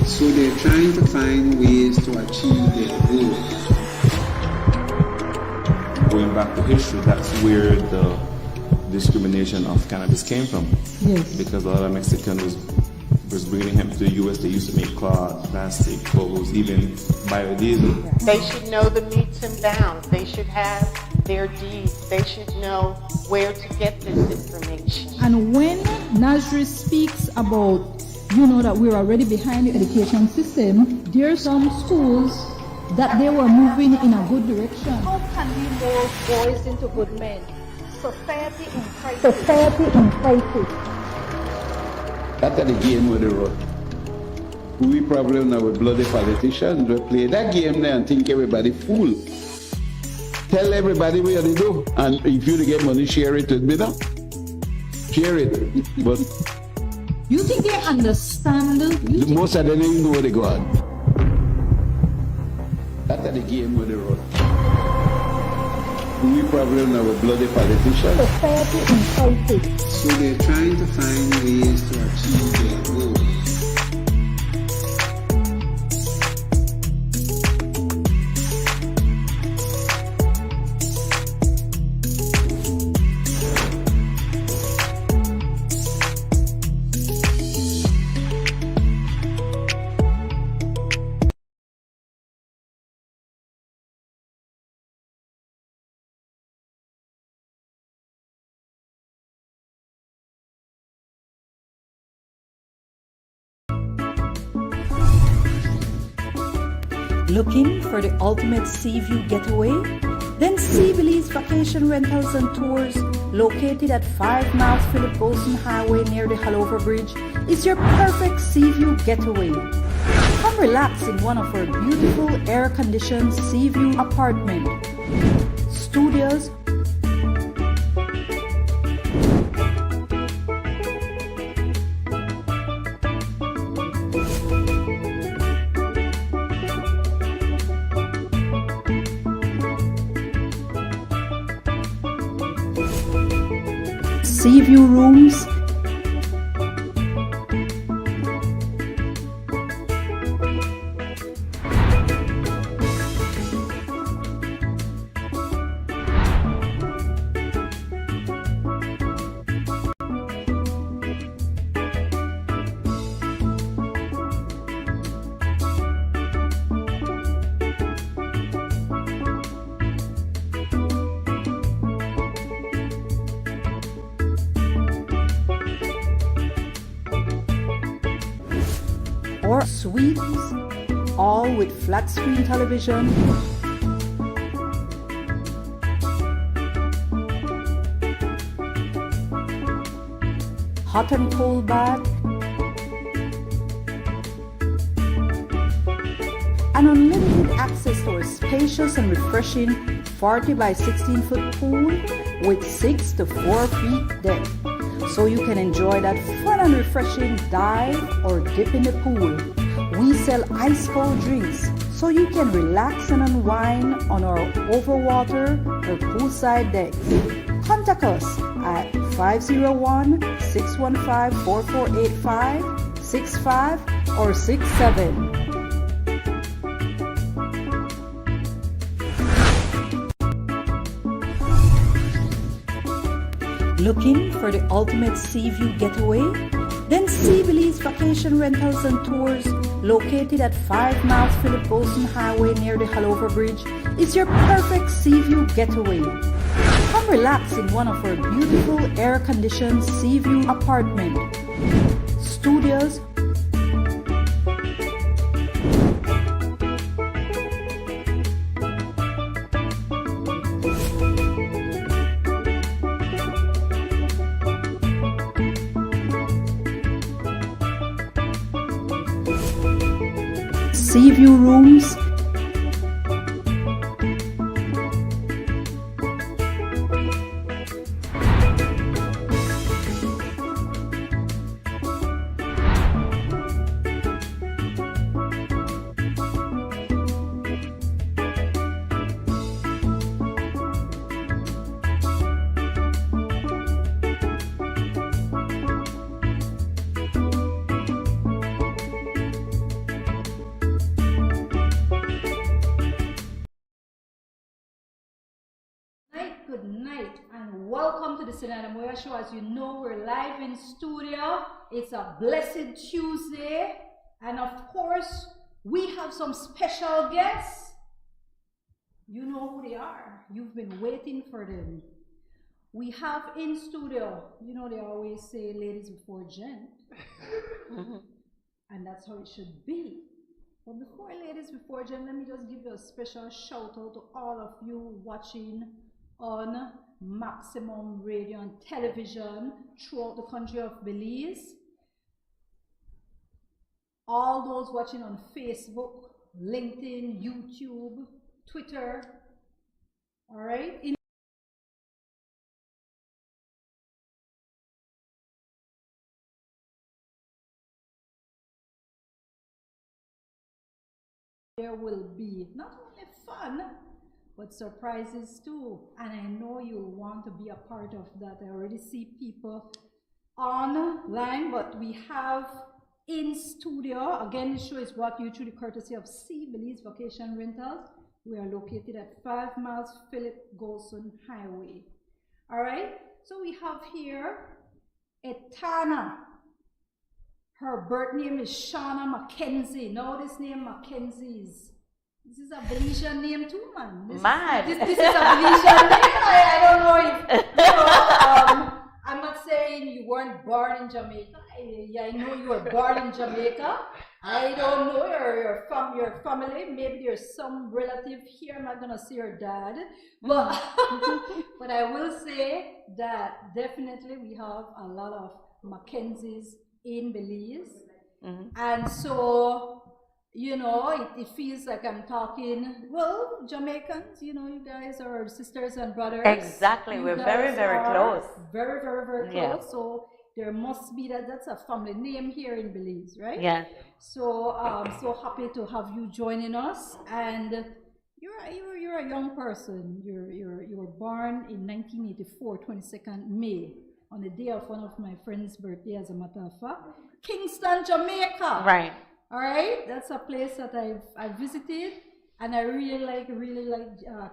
So they're trying to find ways to achieve their goals. Going back to history, that's where the discrimination of cannabis came from. Yes. Because a lot of Mexicans was bringing hemp to the U.S. They used to make cloth, plastic, clothes, even biodiesel. They should know the metes and bounds. They should have their deeds. They should know where to get this information. And when Nasri speaks about, that we're already behind the education system, there are some schools that they were moving in a good direction. How can we mold boys into good men? Society in crisis. That's the game with the road. We probably now with bloody politicians will play that game there and think everybody fool. Tell everybody what they do, and if you get money, share it with me now. Share it. But You think they understand? most of them don't even know where they go on. That's the game with the road. We probably now with bloody politicians. Society in crisis. So they're trying to find ways to achieve their goals. Looking for the ultimate sea view getaway? Then see Belize Vacation Rentals and Tours, located at 5 miles Philip Boson Highway near the Halover Bridge, is your perfect sea view getaway. Come relax in one of our beautiful air-conditioned sea view apartment, studios, sea view rooms, or suites, all with flat screen television, hot and cold bath, and unlimited access to a spacious and refreshing 40 by 16 foot pool with 6 to 4 feet depth. So you can enjoy that fun and refreshing dive or dip in the pool. We sell ice cold drinks, so you can relax and unwind on our overwater or poolside decks. Contact us at 501-615-4485, 65 or 67. Looking for the ultimate sea view getaway? Then see Belize Vacation Rentals and Tours, located at 5 miles Philip Boson Highway near the Halover Bridge, is your perfect sea view getaway. Come relax in one of our beautiful air-conditioned sea view apartment, studios, sea view rooms, welcome to the Zenaida and Moya Show. As you know, we're live in studio. It's a blessed Tuesday. And of course, we have some special guests. You know who they are. You've been waiting for them. We have in studio, you know, they always say ladies before gent. And that's how it should be. But before ladies before gent, let me just give you a special shout out to all of you watching on Maximum Radio and Television throughout the country of Belize. All those watching on Facebook, LinkedIn, YouTube, Twitter. All right. There will be not only fun, but surprises too. And I know you'll want to be a part of that. I already see people online, but we have in studio. Again, this show is brought to you through the courtesy of C Belize Vacation Rentals. We are located at 5 miles Philip Golson Highway. All right, so we have here Etana. Her birth name is Shauna Mackenzie. Now this name Mackenzie's. This is a Belizean name too, man. This is a Belizean name. I don't know if, you know, I'm not saying you weren't born in Jamaica. I know you were born in Jamaica. I don't know your family. Maybe there's some relative here. I'm not gonna say your dad, but but I will say that definitely we have a lot of Mackenzies in Belize, and so you know it feels like I'm talking. Well, Jamaicans, you know, you guys are sisters and brothers. Exactly, we're very close. Very close. Yeah. So there must be that's a family name here in Belize, right? Yeah. So so happy to have you joining us, and you're a young person. You were born in 1984, 22nd May, on the day of one of my friend's birthday, as a matter of fact, Kingston, Jamaica. Right. All right, that's a place that I've visited, and I really like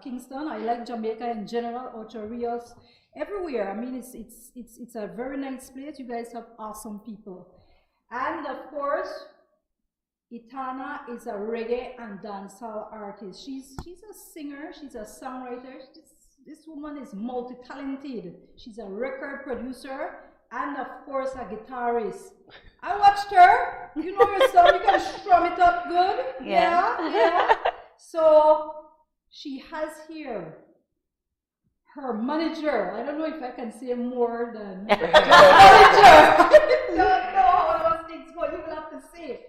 Kingston. I like Jamaica in general, Ocho Rios, everywhere. I mean, it's a very nice place. You guys have awesome people, and of course, Etana is a reggae and dancehall artist. She's a singer. She's a songwriter. This woman is multi-talented. She's a record producer and of course a guitarist. I watched her. You know your song, you can strum it up good. Yeah. So she has here her manager. I don't know if I can say more than manager. I don't know how those things go. You will have to say it.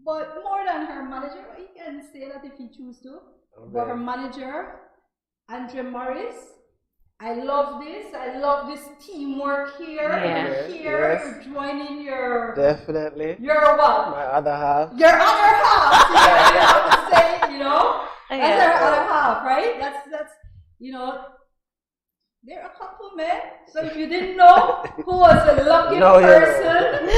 But more than her manager, you can say that if you choose to. Okay. But her manager, Andre Morris, I love this. I love this teamwork here. Yeah. Here, you're joining your... Definitely. Your what? My other half. Your other half. Yeah, you have to say, you know? Yeah. That's her other half, right? That's, you know, they're a couple, man. So if you didn't know who was the lucky person,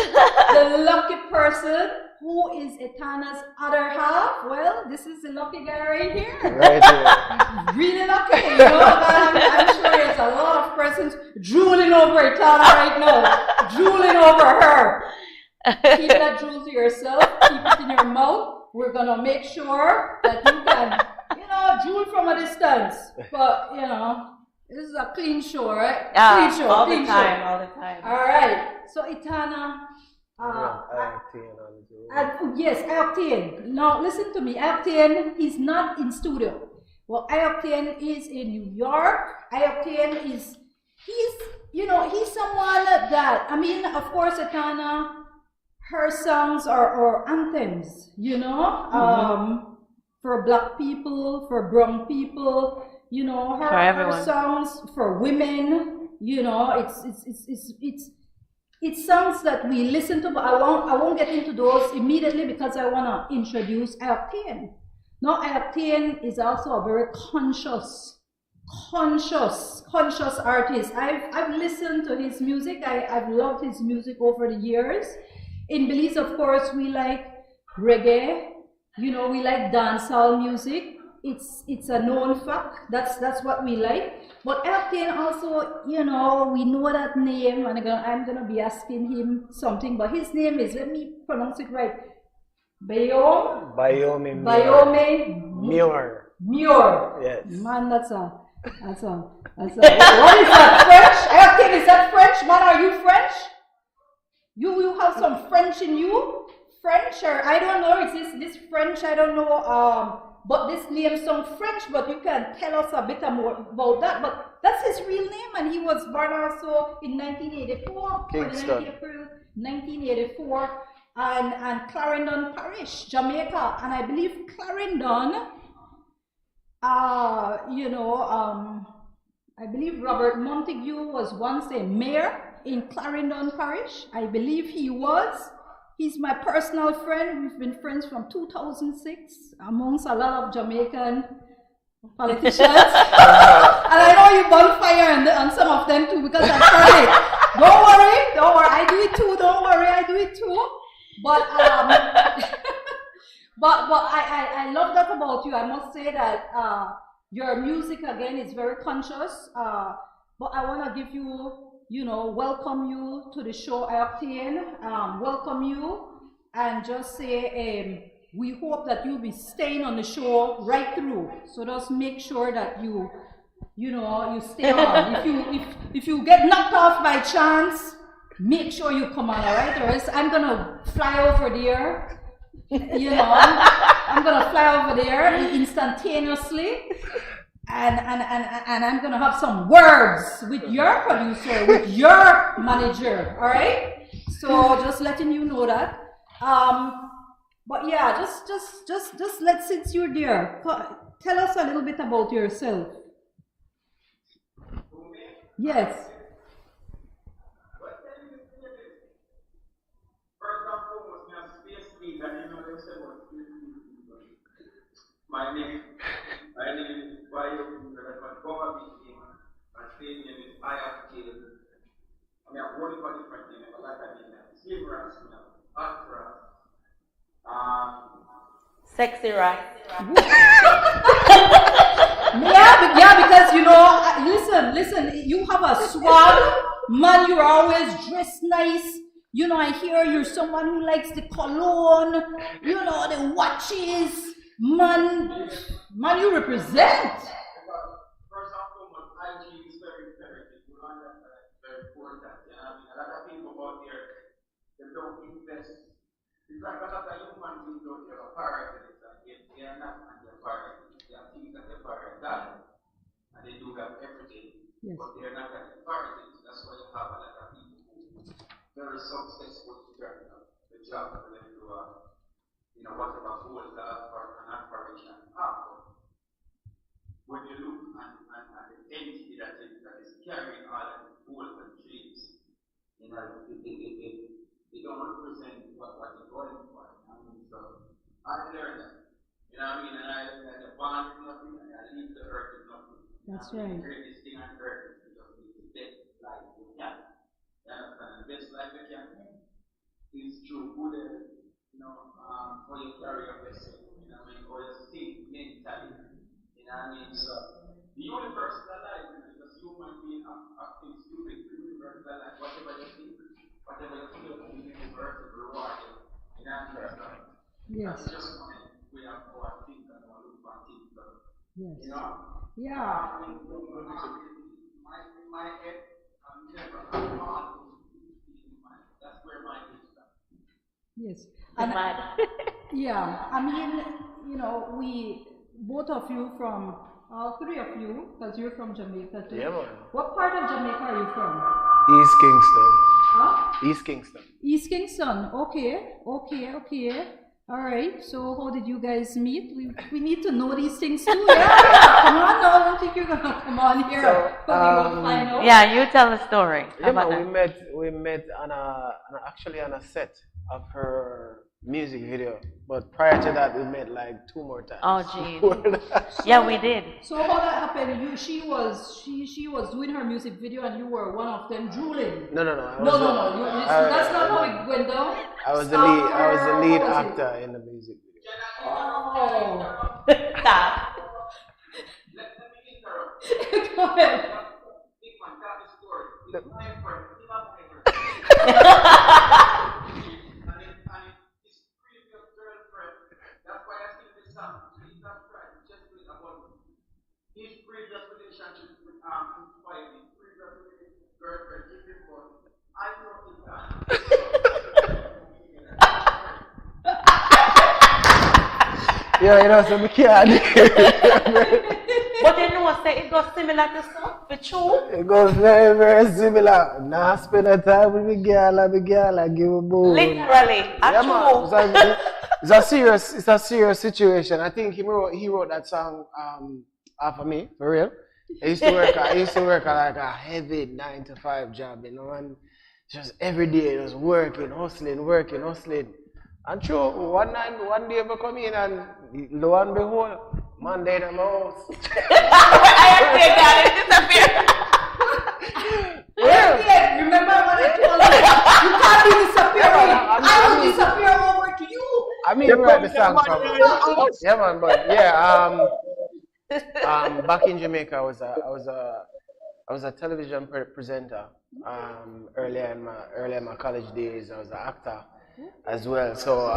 the lucky person, who is Etana's other half? Well, this is the lucky guy right here. Right here. Really lucky, you know. I'm sure there's a lot of persons drooling over Etana right now, drooling over her. Keep that drool to yourself. Keep it in your mouth. We're gonna make sure that you can, you know, drool from a distance. But you know, this is a clean show, right? Yeah, clean show, all clean the time, show. all the time. All right. So Etana. Yes, Octane. Now listen to me. Octane is not in studio. Well, Octane is in New York. Octane he's someone that, I mean, of course, Etana, her songs are anthems, you know, for black people, for brown people, you know, her songs for women, you know, it's songs that we listen to, but I won't get into those immediately because I want to introduce Octane. Now, Octane is also a very conscious artist. I've listened to his music. I've loved his music over the years. In Belize, of course, we like reggae. You know, we like dancehall music. it's a known fact. That's what we like. But Elton also, you know, we know that name, and I'm gonna be asking him something. But his name is, let me pronounce it right, Bayome Muir. Muir. Yes. Man, that's a what is that, French? Elton, is that French? Man, are you French? You have some French in you? French, or I don't know, is this French? I don't know. But this name sounds French, but you can tell us a bit more about that. But that's his real name, and he was born also in 1984, Kingston. April 1984, and Clarendon Parish, Jamaica. And I believe Clarendon, I believe Robert Montague was once a mayor in Clarendon Parish. I believe he was. He's my personal friend. We've been friends from 2006, amongst a lot of Jamaican politicians. And I know you burn fire on some of them too, because I've heard it. Don't worry, I do it too. Don't worry, I do it too. But but I love that about you. I must say that your music again is very conscious. But I want to give you, welcome you to the show, Octane. Welcome you, and just say we hope that you'll be staying on the show right through. So just make sure that you stay on. If you get knocked off by chance, make sure you come on, all right? Or else I'm gonna fly over there. I'm gonna fly over there instantaneously. And I'm gonna have some words with your producer, with your manager, all right? So just letting you know that. But yeah, just since you're there, tell us a little bit about yourself. Yes. My name is I have killed. I mean, I'm working for different things, but like I mean, Silver, Accra, Sexy, right? Yeah, because listen, you have a swag, man, you're always dressed nice. I hear you're someone who likes the cologne, the watches. Man, you represent. First and foremost, IG is very imperative. We understand that it's very important. A lot of people out there, they don't invest. It's like a lot of human beings out there are priorities, and they are not on their priorities. They have things that they're prioritizing, and they do that every day. Yes. But they're not at their priorities. That's why you have a lot of people who are very successful to get the job for them to whatever goals or an aspiration have. When you look at the entity that is carrying all of the goals and dreams, they don't represent what you're going for. So I learned that. And I learned that the bond is nothing, and I leave the earth is nothing. That's right. The greatest thing on earth is just the best life you can. You understand? The best life you can is through good. How you carry yourself, or you think mentally, So, the universe is alive, because human being acting stupid. The universe is alive. Whatever you think, whatever you feel, the universe will reward you. Yes. That's just we have our think and our look and think. Yes. Yeah. In my head, I'm never that's where my head is. Yes. And we both of you from all three of you, because you're from Jamaica too. Yeah, man. What part of Jamaica are you from? East Kingston. Huh? East Kingston. East Kingston. Okay. All right. So how did you guys meet? We need to know these things too. Yeah. Come on now. I don't think you're gonna come on here. So, find out. Yeah, you tell the story. Yeah, man, we met on a set of her music video, but prior to that we met like 2 more times. Oh geez. Yeah, we did. So how that happened? She was doing her music video, and you were one of them drooling. No. That's not how it went down. I was the lead actor in the music video. Oh. Stop. man, tell the story. My friend, and his previous girlfriend, that's why I sing this song, Jesus Christ, just with about his previous relationship with his wife, his previous girlfriend, give him one. I wrote it down. Yeah, you know, so we can't. But you know, say it goes similar to some, for true. It goes very, very similar. Now spend a time with the girl and give a bone. Literally, Yeah, man. It's a serious situation. I think he wrote that song after me, for real. I used to work like a heavy 9-to-5 job, you know, and just every day it was working, hustling. And true, one day I come in and lo and behold, Monday in my house. I say that it disappeared. Remember what I told you? You can't be disappearing. I will disappear over to you. I mean, write the song from. Yeah, man, but yeah, back in Jamaica, I was a television presenter. Earlier in my college days, I was an actor as well. So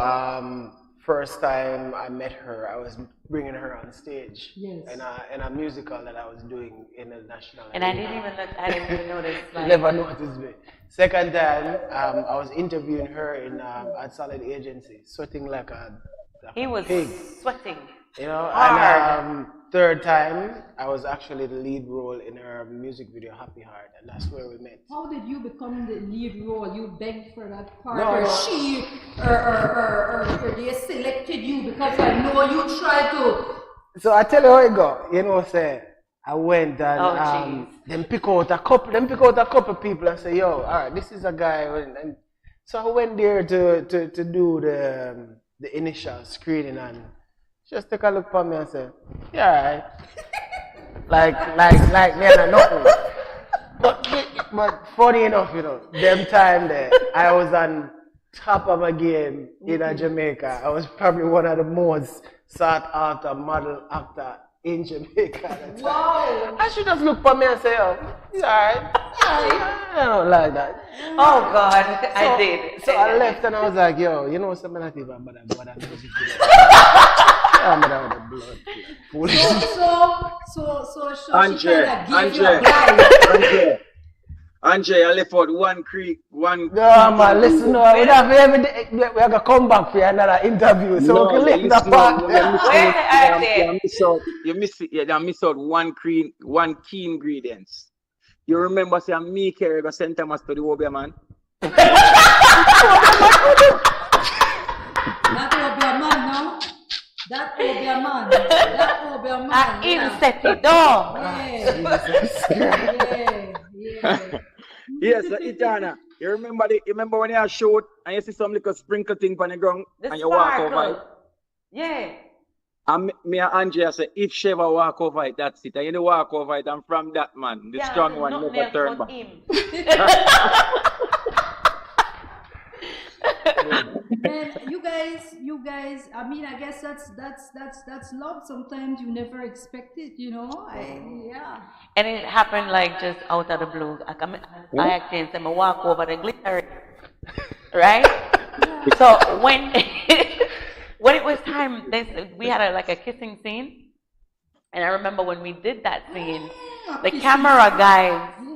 first time I met her, I was bringing her on stage in a musical that I was doing in the national. And I didn't even notice. Like, Never noticed me. Second time, I was interviewing her at Solid Agency, sweating like a he was pig. sweating. You know, hard. and third time, I was actually the lead role in her music video, Happy Heart, and that's where we met. How did you become the lead role? You begged for that part, No, or she, or they selected you because I know you tried to. So I tell you how it go. You know, say I went and then pick out a couple people and say, yo, all right, this is a guy, and so I went there to do the initial screening and. Just take a look for me and say, yeah, right. like me and nothing. But funny enough, you know, them time there, I was on top of my game in Jamaica. I was probably one of the most sought after model actor in Jamaica at the time. Wow. I should just look for me and say, oh, it's alright. I don't like that. Oh God, I did. So I left and I was like, yo, you know something not even but I'm music video. I'm out of blood. So Andre, I left out one creek, one. No, man, listen, no, we have to come back for another interview, so we can leave that part. You miss out one key ingredients. You remember, say, me carry go St. Thomas to the Obia man? Not Obia man, no? That Obia man. Yes, Itana. You remember when you shoot and you see some little sprinkle thing on the ground and you walk over it? Yeah. And me and Andrea say, if she ever walk over it, that's it. And you walk over it, and from that man, the strong one never turn back. Man, you guys, I mean, I guess that's love. Sometimes you never expect it, you know. And it happened like just out of the blue. I actually said, I walk over the glitter, right? Yeah. So when when it was time, we had a kissing scene, and I remember when we did that scene, the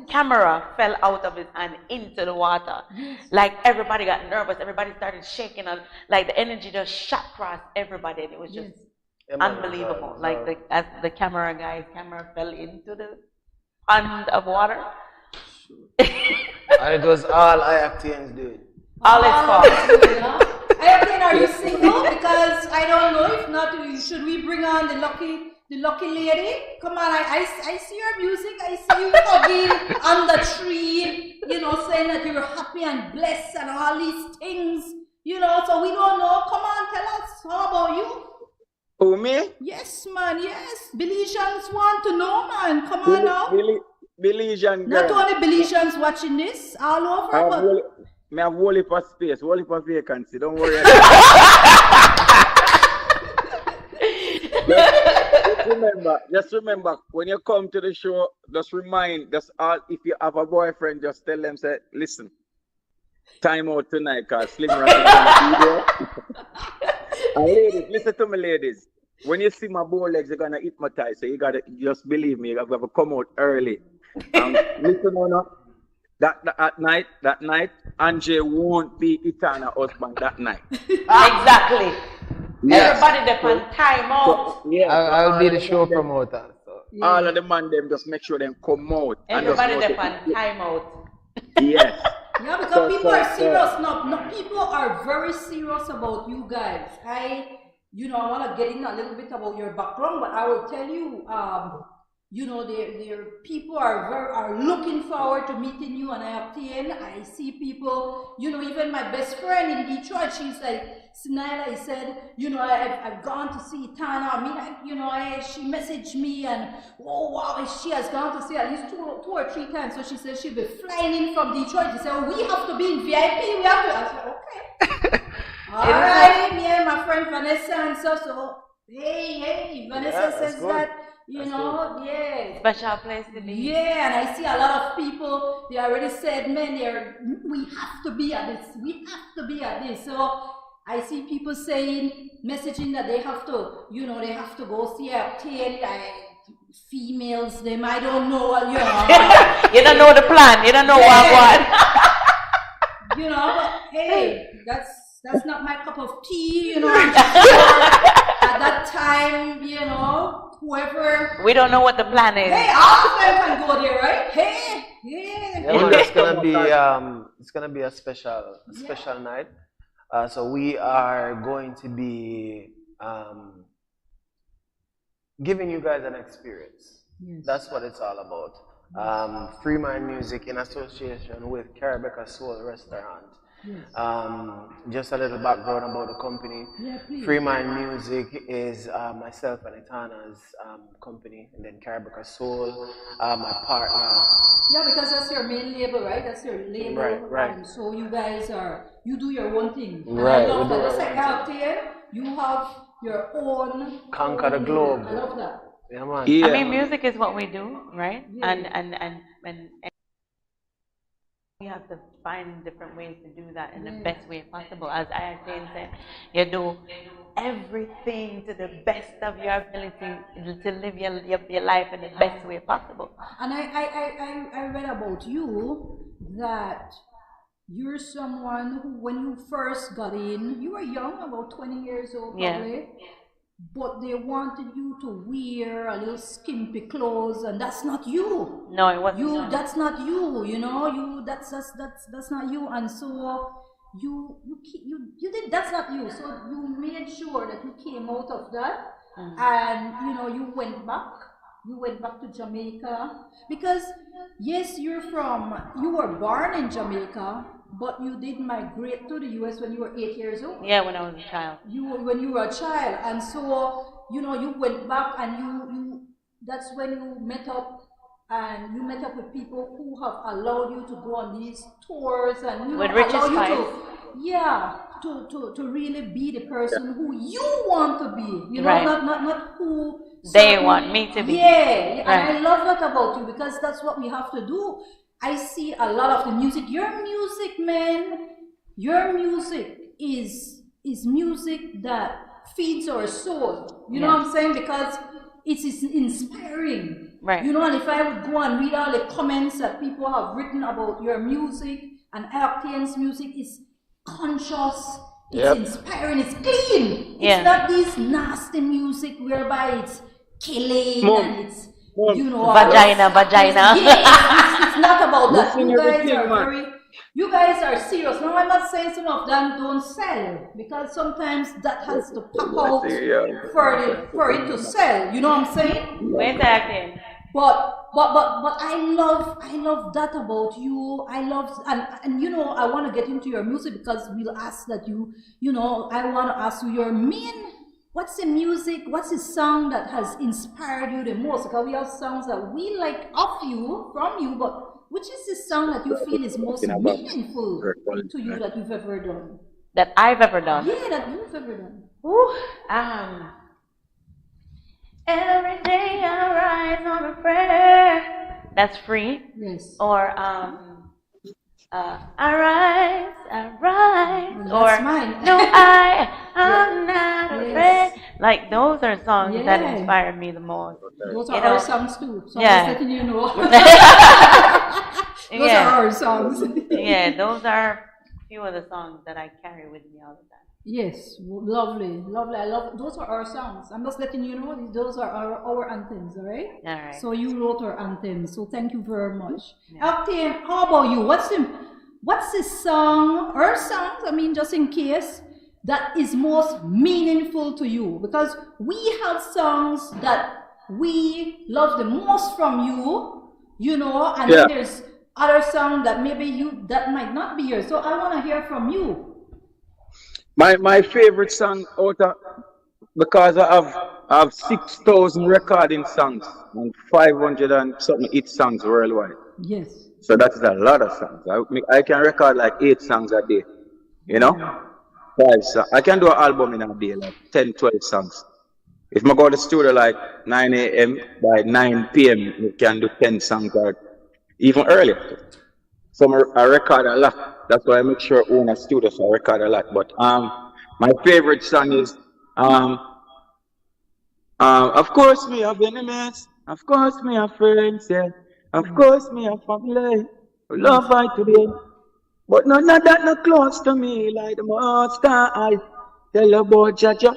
camera fell out of his hand into the water. Like everybody got nervous, everybody started shaking, and like the energy just shot across everybody, and it was just unbelievable. Like as the camera fell into the pond of water. And it was all IACTN's doing. All his fault. IACTN, are you single? Because I don't know. If not, should we bring on the lucky lady? Come on, I see your music. I see you hugging on the tree, you know, saying that you're happy and blessed and all these things, you know, so we don't know. Come on, tell us. How about you? Who, me? Yes, man, yes. Belizeans want to know, man. Come on now. Belizean girl. Not only Belizeans watching this, all over, but... I have whole heap of space, whole heap of vacancy. Don't worry. just remember, when you come to the show, if you have a boyfriend, just tell them, say, listen, time out tonight, cause Slim Rat is gonna be there. And ladies, listen to me, ladies. When you see my bow legs, you're gonna eat my thigh. So you gotta just believe me. You gotta come out early. Listen, that night, Angie won't be Itana husband that night. Exactly. Yes. Everybody depend time out. So, yeah, I'll be the show promoter. So. All of the man them just make sure them come out. Everybody depend time out. Yes. Yeah, because people are serious now. No, people are very serious about you guys. I want to get in a little bit about your background, but I will tell you, their people are looking forward to meeting you, and I see people, even my best friend in Detroit, she's like, Zenaida, I said, I've gone to see Tana. I mean, she messaged me, and oh wow, she has gone to see at least two or three times. So she said she'll be flying in from Detroit. She said, oh, we have to be in VIP. We have to. I said, okay. All right, me and my friend Vanessa and so hey, Vanessa says that. Yeah. Special place to be. Yeah, and I see a lot of people, they already said, man, we have to be at this. We have to be at this. So I see people messaging that they have to, they have to go see a tail, females, them, I don't know, You don't know the plan, you don't know what. But hey, that's not my cup of tea, I'm sure at that time, whoever. We don't know what the plan is. Hey, all of them can go there, right? Hey, yeah. Well, it's gonna be a special night. So we are going to be giving you guys an experience. Yes. That's what it's all about. Free Mind Music in association with Carabeca Soul Restaurant. Yes. Just a little background about the company. Yeah, Free Mind Music is myself and Etana's company, and then Carabeca Soul, my partner. Yeah, because that's your main label, right? That's your label. Right. So you guys you do your own thing. Right. I love that. Just like out there, you have your own. Conquer the globe. I love that. Yeah, man. Yeah. I mean, music is what we do, right? Yeah. And we have to find different ways to do that in the best way possible. As I said, you do everything to the best of your ability to live your life in the best way possible. And I read about you that you're someone who, when you first got in, you were young, about 20 years old probably. Yeah. But they wanted you to wear a little skimpy clothes, and that's not you. No, it wasn't. That's not you. That's not you. And so you did. That's not you. So you made sure that you came out of that, and you went back. You went back to Jamaica because yes, you were born in Jamaica. But you did migrate to the US when you were 8 years old. Yeah, when I was a child. When you were a child, and so you went back, and you that's when you met up, and you met up with people who have allowed you to go on these tours, and with allow you to really be the person who you want to be. Right. not who they want me to be. Yeah, right. And I love that about you, because that's what we have to do. I see a lot of the music. Your music, man, your music is music that feeds our soul. You know what I'm saying? Because it is inspiring. Right. And if I would go and read all the comments that people have written about your music, and Arctian's music is conscious, it's inspiring, it's clean. It's not this nasty music whereby it's killing and it's vagina. It's not about that. You guys are serious. Now, I'm not saying some of them don't sell, because sometimes that has to pop out for it to sell. You know what I'm saying? Exactly. But I love that about you. I love and I want to get into your music, because we'll ask that I want to ask you your main. What's the music, what's the song that has inspired you the most? Because we have songs that we like from you, but which is the song that you feel is most meaningful to you that you've ever done? That I've ever done? Yeah, that you've ever done. Ooh, Every day I rise on a prayer. That's free. Yes. Or I rise. That's Or mine. no, I'm not Yes. afraid. Like those are songs that Yeah. inspire me the most. Those You are know. our songs too. So Yeah. I'm just letting you know. Those Yeah. are our songs. Yeah, those are a few of the songs that I carry with me all the time. Yes, lovely, lovely. I love those are our songs. I'm just letting you know those are our anthems, all right? All right. So you wrote our anthems. So thank you very much. Yeah. Octane, how about you? What's the song or songs? I mean, just in case that is most meaningful to you, because we have songs that we love the most from you, you know, and then there's other songs that maybe that might not be yours. So I want to hear from you. My favorite song out of, because I have 6,000 recording songs and 500 and something hit songs worldwide. Yes. So that is a lot of songs. I can record like 8 songs a day, you know? 5 songs. I can do an album in a day, like 10, 12 songs. If I go to the studio like 9 a.m., by 9 p.m., you can do 10 songs or even earlier. So I record a lot. That's why I make sure I own a studio, so I record a lot. But my favorite song is of course me have enemies, of course me have friends, yeah. Of course me have family, who love I today. But none of that not close to me like the monster I tell about Jaja.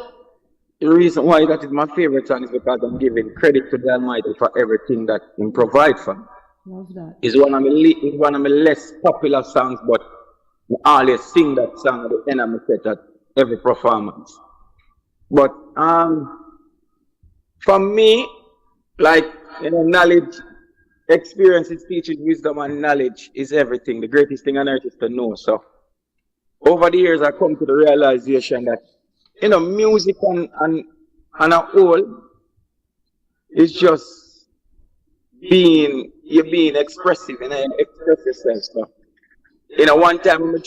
The reason why that is my favorite song is because I'm giving credit to the Almighty for everything that He provides for me. Love that. It's one of my less popular songs, but I always sing that song at the end of my set at every performance. But for me, like, you know, knowledge, experiences, teaching, wisdom, and knowledge is everything. The greatest thing on earth is to know. So over the years, I come to the realization that, you know, music and a whole is just being expressive, and you express yourself. So, you know, one time when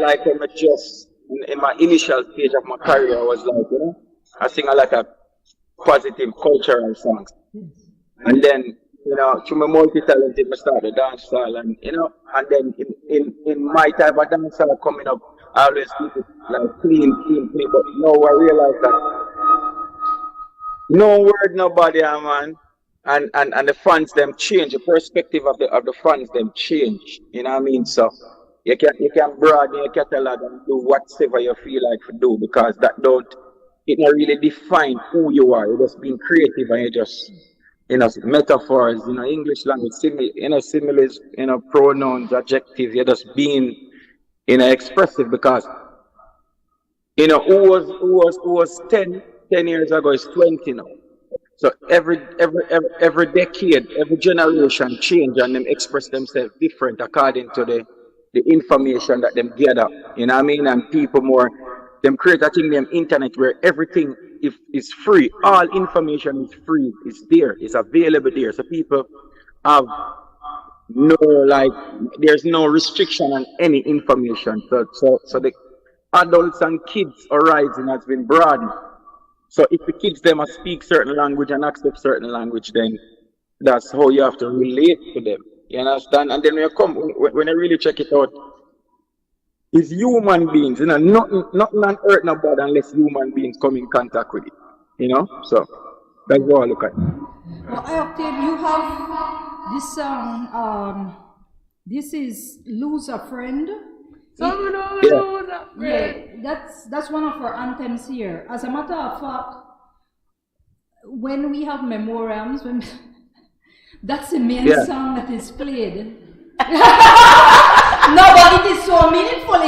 I just in my initial stage of my career, I was like, you know, I sing a lot of positive cultural songs, and then, you know, through my multi-talented, I started dance style, and you know, and then in my type of dance style coming up, I always keep it like clean. But now I realize that no word, nobody, man. And the fans them change, the perspective of the fans them change. You know what I mean? So you can broaden your catalog and do whatever you feel like to do, because it don't really define who you are. You're just being creative, and you just, you know, metaphors, you know, English language, similes, you know, pronouns, adjectives. You're just being, you know, expressive, because, you know, who was 10 years ago is 20 now. So every decade, every generation change, and them express themselves different according to the information that them gather. You know what I mean? And people them create a thing named internet, where everything is free. All information is free. It's there. It's available there. So people have there's no restriction on any information. So the adults and kids horizon has been broadened. So if the kids them speak certain language and accept certain language, then that's how you have to relate to them. You understand? And then when you really check it out, it's human beings, you know, nothing on earth no bad unless human beings come in contact with it. You know? So that's how I look at it. Well, Octave, you have this song, this is Lose a Friend. That's one of our anthems here. As a matter of fact, when we have memoriams, that's the main song that is played. No, but it is so meaningful.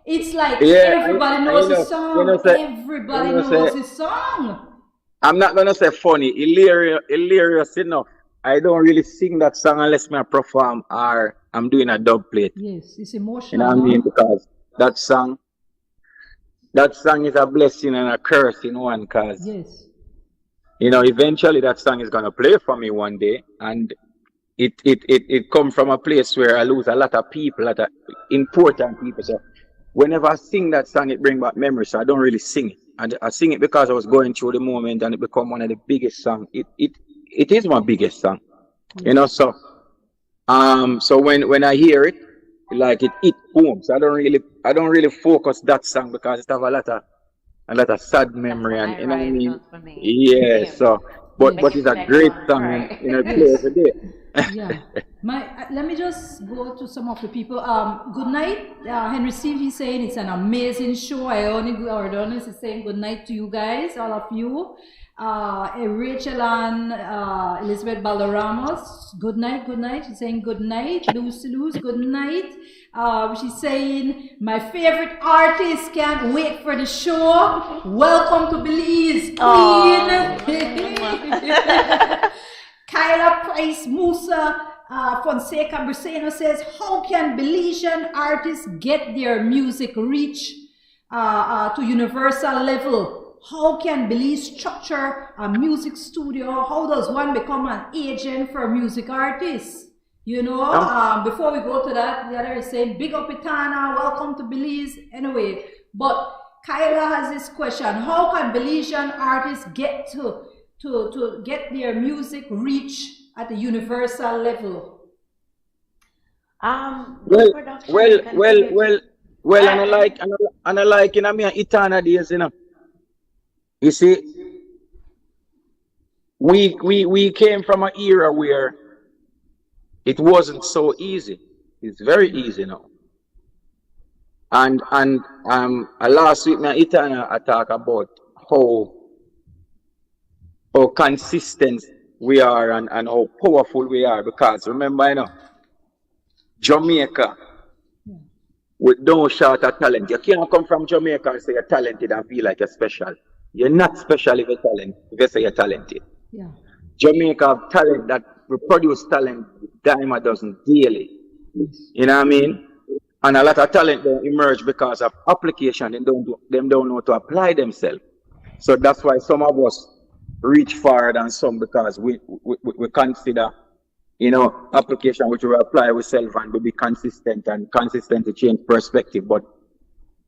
It's like everybody knows the song. Everybody knows the song. I'm not gonna say funny, hilarious enough. I don't really sing that song unless I perform or I'm doing a dub plate. Yes, it's emotional. You know what I mean? Because that song is a blessing and a curse in one. Because, you know, eventually that song is gonna play for me one day, and it come from a place where I lose a lot of people, a lot of important people. So whenever I sing that song, it brings back memories. So I don't really sing it. and I sing it because I was going through the moment, and it become one of the biggest songs. It is my biggest song, So so when I hear it, like it booms. I don't really focus that song because it have a lot of sad memory, and you know what I mean. Yeah. So, but it's a great song, and play Yes. every day. Yeah. Let me just go to some of the people. Good night. Henry Steve, he's saying it's an amazing show. Adonis is saying good night to you guys, all of you. Rachel and Elizabeth Balderramos, good night, good night. She's saying good night. Luz, good night. She's saying my favorite artist can't wait for the show. Welcome to Belize, Queen. Kyla Price Musa Fonseca Briseno says, how can Belizean artists get their music reach to universal level? How can Belize structure a music studio? How does one become an agent for music artists? Before we go to that, the other is saying, big up Itana, welcome to Belize. Anyway, but Kyla has this question, how can Belizean artists get to get their music reach at the universal level? Well, and I like Itana days, You see, we came from an era where it wasn't so easy. It's very easy now. And last week, Itana I talk about how consistent we are and how powerful we are, because remember, Jamaica, with no short of talent. You can't come from Jamaica and say you're talented and feel like you're special. You're not special if you say you're talented. Yeah. Jamaica have talent that we produce talent dime a dozen daily. You know what I mean? And a lot of talent don't emerge because of application. They don't know to apply themselves. So that's why some of us reach far than some, because we consider, application which we apply ourselves and we be consistent to change perspective. But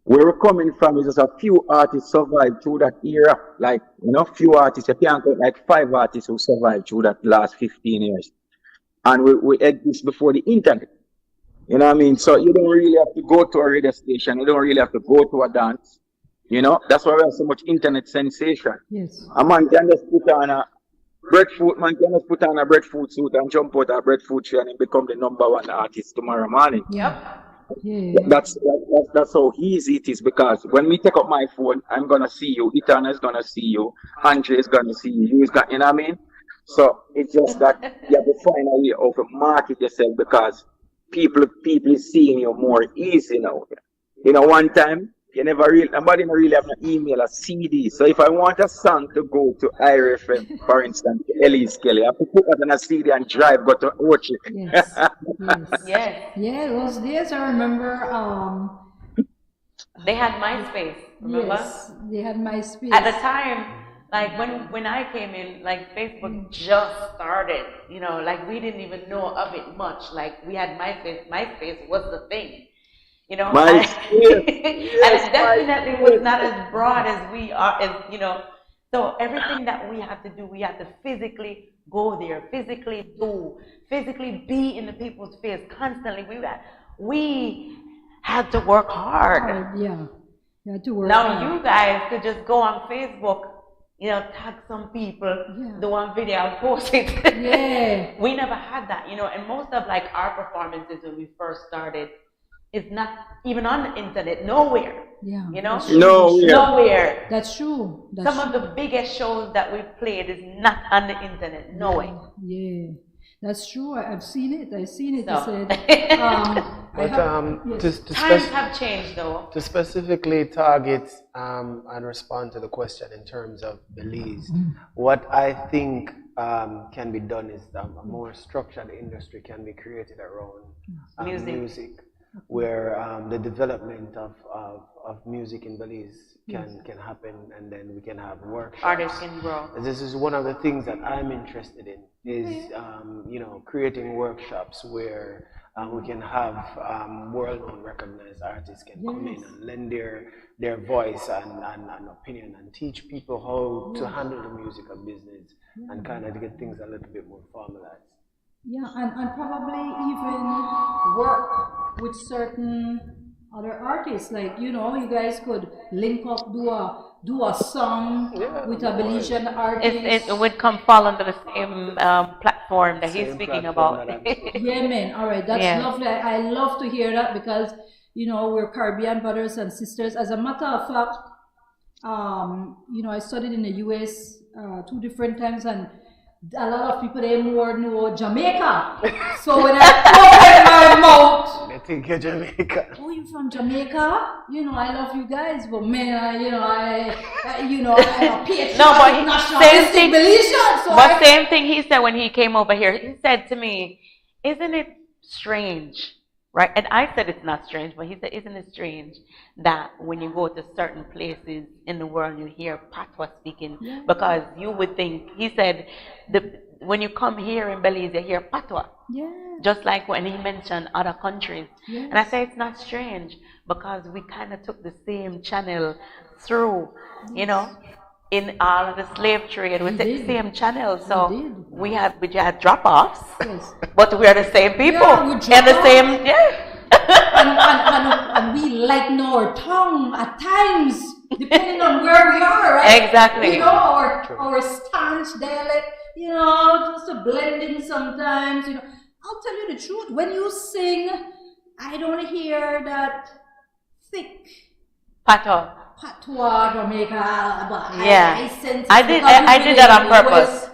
where we're coming from is just a few artists survived through that era. Like, few artists, you can't count like 5 artists who survived through that last 15 years. And we exist before the internet. You know what I mean? So you don't really have to go to a radio station. You don't really have to go to a dance. That's why we have so much internet sensation. Yes. A man can just put on a breadfruit suit and jump out a breadfruit tree and become the #1 artist tomorrow morning. Yep. Yeah. That's how easy it is, because when we take up my phone, I'm gonna see you, Itana is gonna see you, Andre is gonna see you, you know what I mean? So it's just that you have to find a way of to market yourself, because people is seeing you more easy now. One time nobody really have an email or CD. So if I want a song to go to IRFM, for instance, Elise Kelly, I have to put that on a CD and drive, go to Ochi. Yes. Yes. Yeah, those days I remember. They had MySpace, remember? Yes, they had MySpace. At the time, like when I came in, like Facebook just started, like we didn't even know of it much. Like we had MySpace. MySpace was the thing. And it definitely was not as broad as we are, so everything that we have to do, we have to physically go there, physically be in the people's face constantly. We had to work hard. Yeah, you had to work now hard. You guys could just go on Facebook, tag some people, do one video and post it. Yeah. We never had that, and most of like our performances when we first started, it's not even on the internet, nowhere. Yeah. Nowhere. That's true. Some of the biggest shows that we've played is not on the internet, nowhere. Yeah, that's true. I've seen it. So. Times have changed, though. To specifically target and respond to the question in terms of Belize, what I think can be done is a more structured industry can be created around music. Where the development of music in Belize can happen, and then we can have workshops. Artists can grow. This is one of the things that I'm interested in, is creating workshops where and we can have world-known recognized artists can come in and lend their voice and opinion and teach people how to handle the musical business and kind of get things a little bit more formalized. Yeah, and probably even work with certain other artists. Like, you know, you guys could link up, do a song with a Belizean artist. It would come fall under the same platform that he's speaking about. Yeah, man. All right, that's lovely. I love to hear that because, you know, we're Caribbean brothers and sisters. As a matter of fact, you know, I studied in the US 2 different times, and a lot of people they more know Jamaica. So when I open my mouth, they think you're Jamaica. Oh, you from Jamaica? You know, I love you guys, but man, you know, I'm a patriotic nationalistic Belizean. So same thing he said when he came over here. He said to me, "Isn't it strange?" Right? And I said it's not strange, but he said, "Isn't it strange that when you go to certain places in the world, you hear patois speaking?" Yeah. Because you would think, he said, when you come here in Belize, you hear patois. Yeah. Just like when he mentioned other countries. Yes. And I say it's not strange because we kind of took the same channel through, you know, in all of the slave trade with the same channel. So we had drop-offs, but we are the same people and the same, and we lighten our tongue at times, depending on where we are, right? Exactly. You know, our stanch dialect, you know, just a blending sometimes, you know. I'll tell you the truth, when you sing, I don't hear that thick patois, Jamaica, but yeah. I did that on purpose.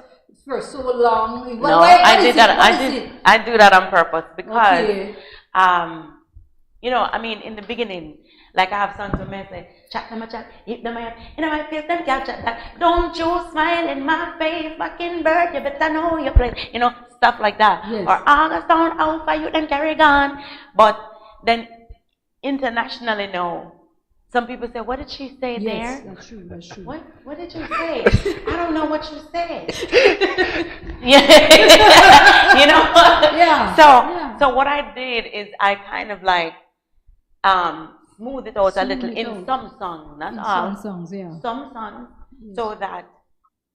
For so long. Well, no, I did that. I do that on purpose because, you know, I mean, in the beginning, like I have songs where I say, "Chat them a chat, hit them a in my face, then can't chat that. Don't you smile in my face, fucking bird, you better know your place." You know, stuff like that. Yes. Or August down out for you, then carry on. But then internationally, no. Some people say, "What did she say there?" That's true. That's true. What did you say? I don't know what you said. You know. Yeah. So what I did is I kind of like smooth it out a little in some songs, not all. Some songs, yeah. Some songs, so that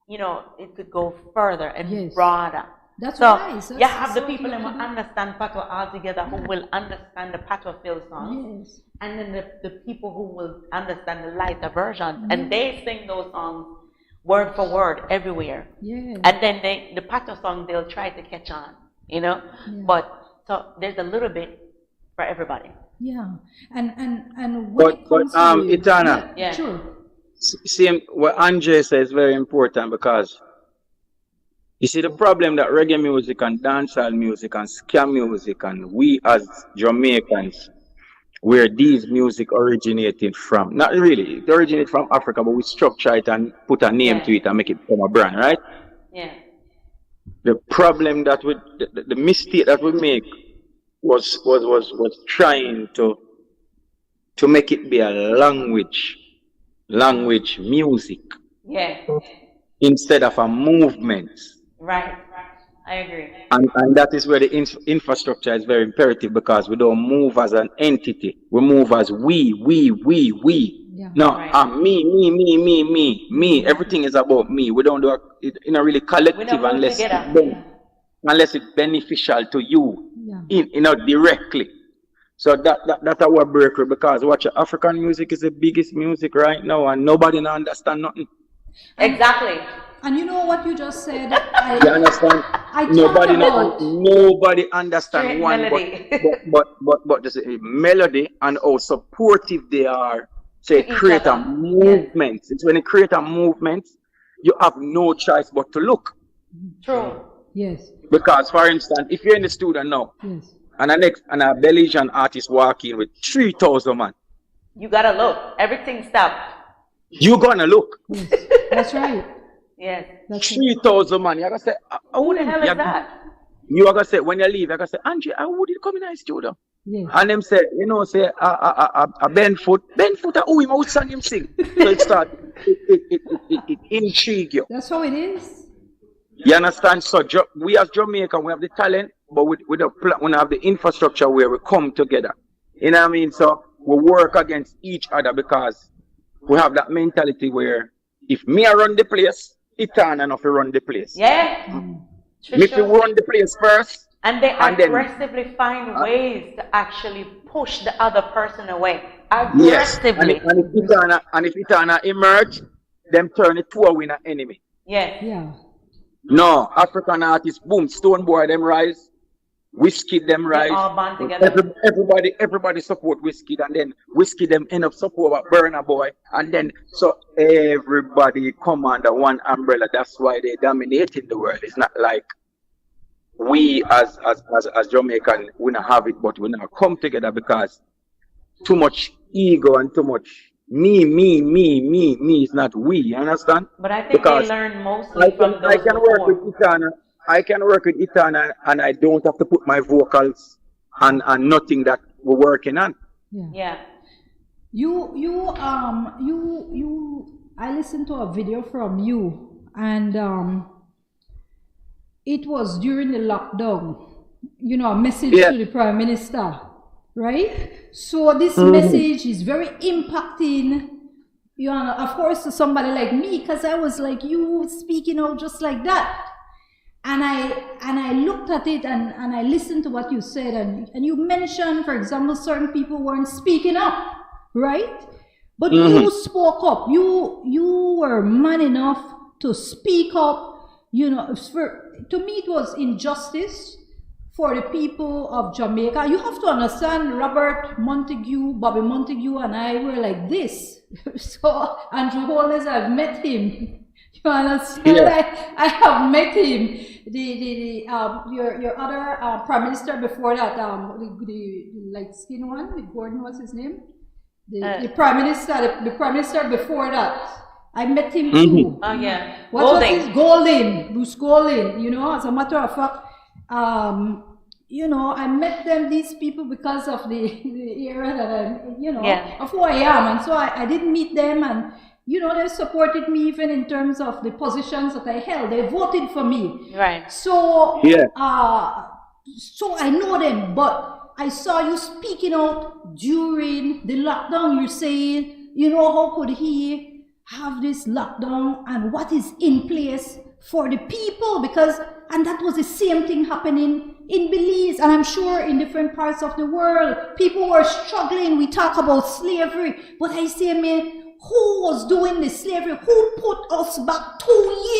you know it could go further and broader. That's so nice. You have the people who will understand patois altogether, who will understand the patois field songs, and then the people who will understand the lighter versions, and they sing those songs word for word everywhere. Yeah. And then the patois song they'll try to catch on, you know. Yeah. But so there's a little bit for everybody. Yeah, and when it comes to Itana, sure. See what Andre says is very important because you see the problem that reggae music and dancehall music and ska music and we as Jamaicans, where these music originated from, not really, it originated from Africa, but we structure it and put a name to it and make it become a brand, right? Yeah. The problem that we, the mistake that we make was trying to make it be a language music. Yeah. Instead of a movement. Right. I agree. And that is where the infrastructure is very imperative because we don't move as an entity. We move as we. Yeah. No, right. Me. Everything is about me. We don't do it in a really collective unless it's beneficial to you, directly. So that's our breakthrough because watch, African music is the biggest music right now and nobody understand nothing. Exactly. And you know what you just said? You understand? Nobody understand one melody. but the melody and how supportive they are. Say create a movement. It's when you create a movement, you have no choice but to look. True. Yes. Because for instance, if you're in the studio now, and a Belizean artist walk in with 3,000 man, you gotta look. Everything stopped. You gonna look. Yes. That's right. Yes. 3,000 man. You're gonna say, who the hell is that? You are gonna say, when you leave, you're gonna say, Angie, how would you come in the studio? Yes. And them say, a Ben Foot, who him outside him sing. So it start, it intrigue you. That's how it is. You understand? So we as Jamaican, we have the talent, but we don't have the infrastructure where we come together. You know what I mean? So we work against each other because we have that mentality where if me I run the place, Itana enough to run the place. Yeah. Me to run the place first. And they aggressively find ways to actually push the other person away. Aggressively. Yes. And if Itana emerge, them turn it to a winner enemy. Yes. Yeah. No, African artists, boom, Stone Boy them rise, Whiskey them rise. They all band together. Everybody support Whiskey, and then Whiskey them end up support Burna Boy, and then so everybody come under one umbrella. That's why they dominate in the world. It's not like we as Jamaican we not have it, but we not come together because too much ego and too much me is not we. You understand? But I think because they learn mostly from those I can work with Itana and I don't have to put my vocals and nothing that we're working on. Yeah. I listened to a video from you, and it was during the lockdown, a message to the Prime Minister, right? So this message is very impacting, of course, to somebody like me, because I was like you speaking out just like that. And I looked at it and I listened to what you said, and you mentioned, for example, certain people weren't speaking up, right? But you spoke up. You were man enough to speak up. To me, it was injustice for the people of Jamaica. You have to understand, Robert Montague, Bobby Montague, and I were like this. So Andrew Holness, I've met him. You understand? Yeah. I have met him. Your other Prime Minister before that, the light skin one, the Gordon, what's his name? The Prime Minister before that. I met him too. Oh yeah. Bruce Golding. As a matter of fact, I met these people because of the era that of who I am, and so I didn't meet them, and they supported me even in terms of the positions that I held. They voted for me. Right. So so I know them, but I saw you speaking out during the lockdown. You're saying, how could he have this lockdown and what is in place for the people? And that was the same thing happening in Belize, and I'm sure in different parts of the world. People were struggling. We talk about slavery, but I say, man, who was doing the slavery? Who put us back 2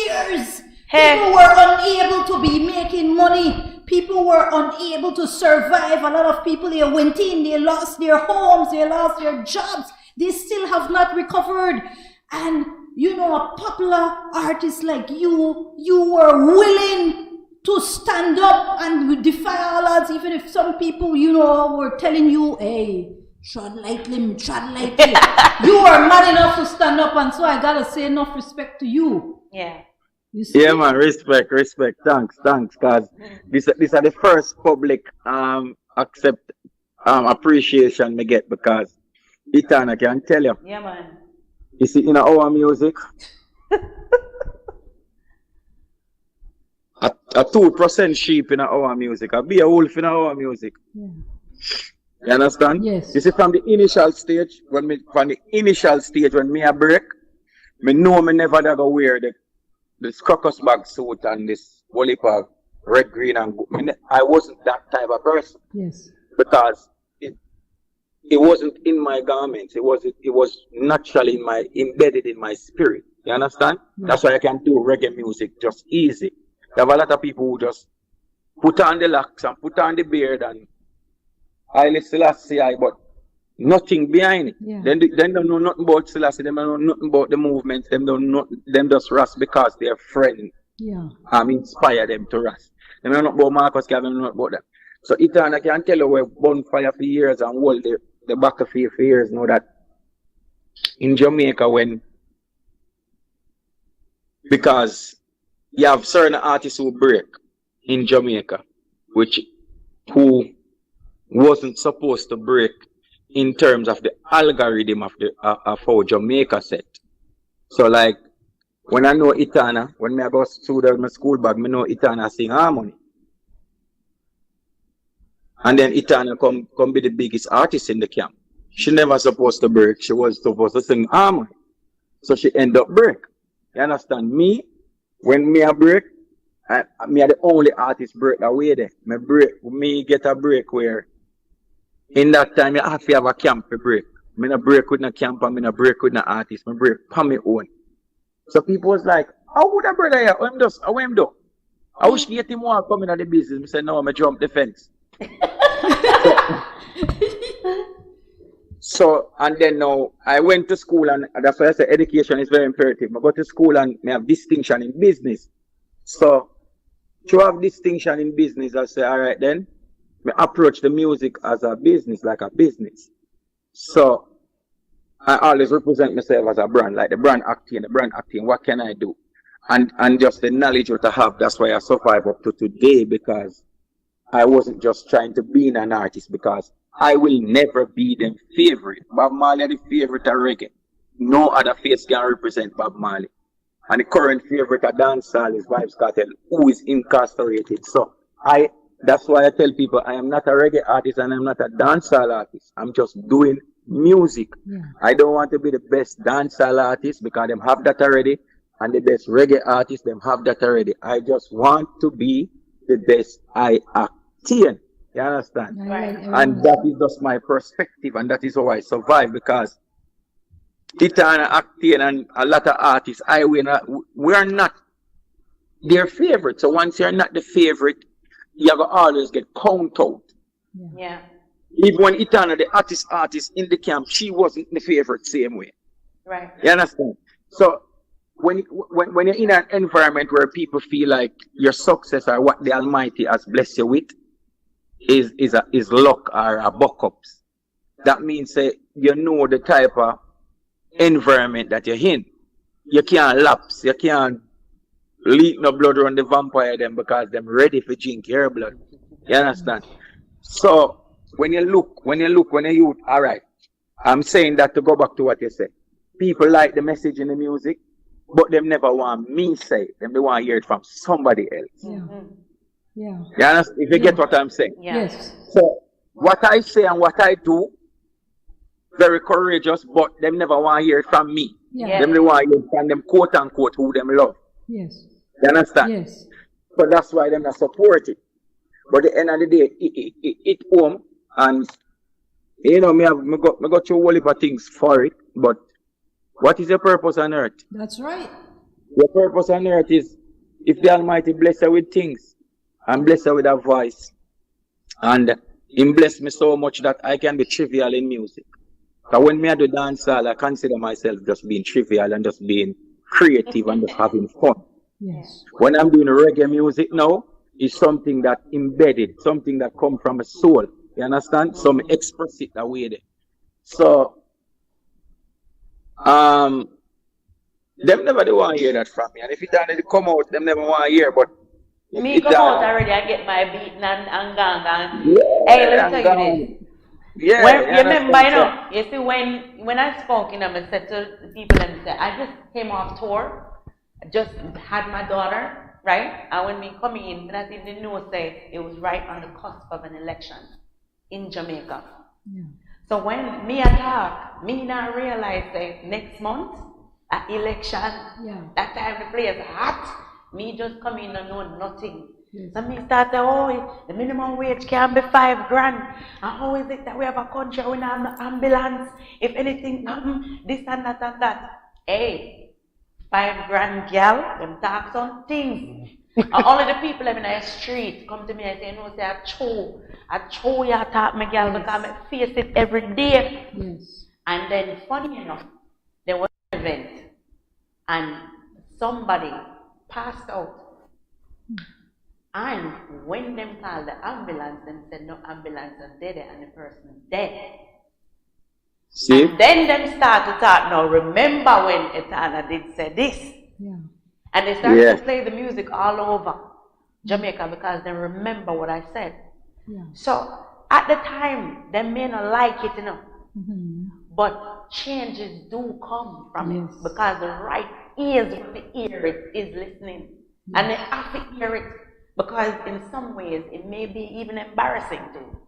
years? People were unable to be making money. People were unable to survive. A lot of people, they went in, they lost their homes, they lost their jobs. They still have not recovered. And, a popular artist like you were willing to stand up and defy all odds, even if some people, were telling you, hey, tread lightly. You were man enough to stand up, and so I gotta say enough respect to you. Yeah. You see? Yeah, man, respect. Thanks, cause these are the first public appreciation me get, because Itana can tell you. Yeah, man. You see, in our music, a 2% sheep in our music, a be a wolf in our music. Yeah. You understand? Yes. You see, from the initial stage, when me a break, me know me never go wear this crocus bag suit and this wallipag, red, green, and gold. I wasn't that type of person. Yes. Because it wasn't in my garments. It was naturally embedded in my spirit. You understand? Yeah. That's why I can do reggae music just easy. There are a lot of people who just put on the locks and put on the beard and I Selassie, but nothing behind it. Yeah. Then don't know nothing about Selassie. They don't know nothing about the movements. Them just rust because their friend inspire them to rust. They don't know about Marcus Gavin, don't know about them. So Itana can tell you where bonfire for years and hold the back of your years. Know that in Jamaica, because you have certain artists who break in Jamaica, who wasn't supposed to break in terms of the algorithm of how Jamaica set. So like when I know Itana, when I go to my school bag, I know Itana sing harmony. And then Itana come be the biggest artist in the camp. She never supposed to break. She was supposed to sing harmony. So she end up break. You understand? Me, when me a break, me are the only artist break away there. Me get a break where in that time you have to have a camp to break. Me no break with no camp and me no break with no artist. Me break on my own. So people was like, how would a brother here? How him do? I wish get him more coming at the business. Me say no, me jump the fence. So, and then now I went to school, and that's why I say education is very imperative. I go to school and I have distinction in business. So, to have distinction in business, I say, all right then, I approach the music as a business, like a business. So, I always represent myself as a brand, like the brand acting, what can I do? And just the knowledge that I have, that's why I survive up to today, because I wasn't just trying to be an artist, because I will never be them favorite. Bob Marley the favorite of reggae. No other face can represent Bob Marley. And the current favorite of dancehall is Vybz Kartel, who is incarcerated. So that's why I tell people I am not a reggae artist and I'm not a dancehall artist. I'm just doing music. Yeah. I don't want to be the best dancehall artist because them have that already, and the best reggae artist, them have that already. I just want to be the best I acting. You understand? Right. And that is just my perspective, and that is how I survive, because Itana acting and a lot of artists, we are not their favorite. So once you're not the favorite, you have to always get count out. Yeah. Even when Itana, the artist in the camp, she wasn't the favorite same way. Right. You understand? So when you're in an environment where people feel like your success or what the Almighty has blessed you with is luck or a buck-ups, that means you know the type of environment that you're in. You can't lapse, you can't leak no blood around the vampire them because them ready for drink your blood. You understand? So when you look, when you all right, I'm saying that to go back to what you said. People like the message in the music, but them never want me say it. They want to hear it from somebody else. Yeah. Yeah. You understand? If you get what I'm saying. Yeah. Yes. So what I say and what I do, very courageous, but them never want to hear it from me. Yeah. Them they want to hear it from them quote unquote who them love. Yes. You understand? Yes. So that's why them not support it. But at the end of the day, it home, and you know, me got through a whole heap of things for it, but what is your purpose on earth? That's right. Your purpose on earth is, if the Almighty bless you with things, and bless you with a voice, and Him bless me so much that I can be trivial in music. Because when me I do dancehall, I consider myself just being trivial and just being creative and just having fun. Yes. When I'm doing reggae music now, it's something that embedded, something that come from a soul. You understand? So I express it that way there. So, them never do want to hear that from me. And if it doesn't come out, them never want to hear. But me come out already, I get my beating and gang. Yeah, hey, let me tell you this. Yeah, when, you remember, you know, you see, when I spoke, you know, I said to the people, and said, I just came off tour, just had my daughter, right? And when we come in, I didn't know, say, it was right on the cusp of an election in Jamaica. Yeah. So when me attack, me not realize that next month, an election, that time the place hot, me just come in and know nothing. Yes. So me start to, oh, the minimum wage can be $5 grand. And how is it that we have a country, we have no ambulance, if anything happen, this and that and that. Hey, $5 grand gal, them talk some things. And all of the people in the street come to me and say, no, say, I show you talk me gal because I face it every day. Yes. And then funny enough, there was an event and somebody passed out. And when them called the ambulance, them said no ambulance is dead and the person is dead. see? And then them start to talk now. Remember when Etana did say this? Yeah. And they started to play the music all over Jamaica because they remember what I said. Yeah. So at the time, they may not like it, you know. Mm-hmm. But changes do come from it because the right ears when they hear it is listening. And they have to hear it because in some ways it may be even embarrassing too.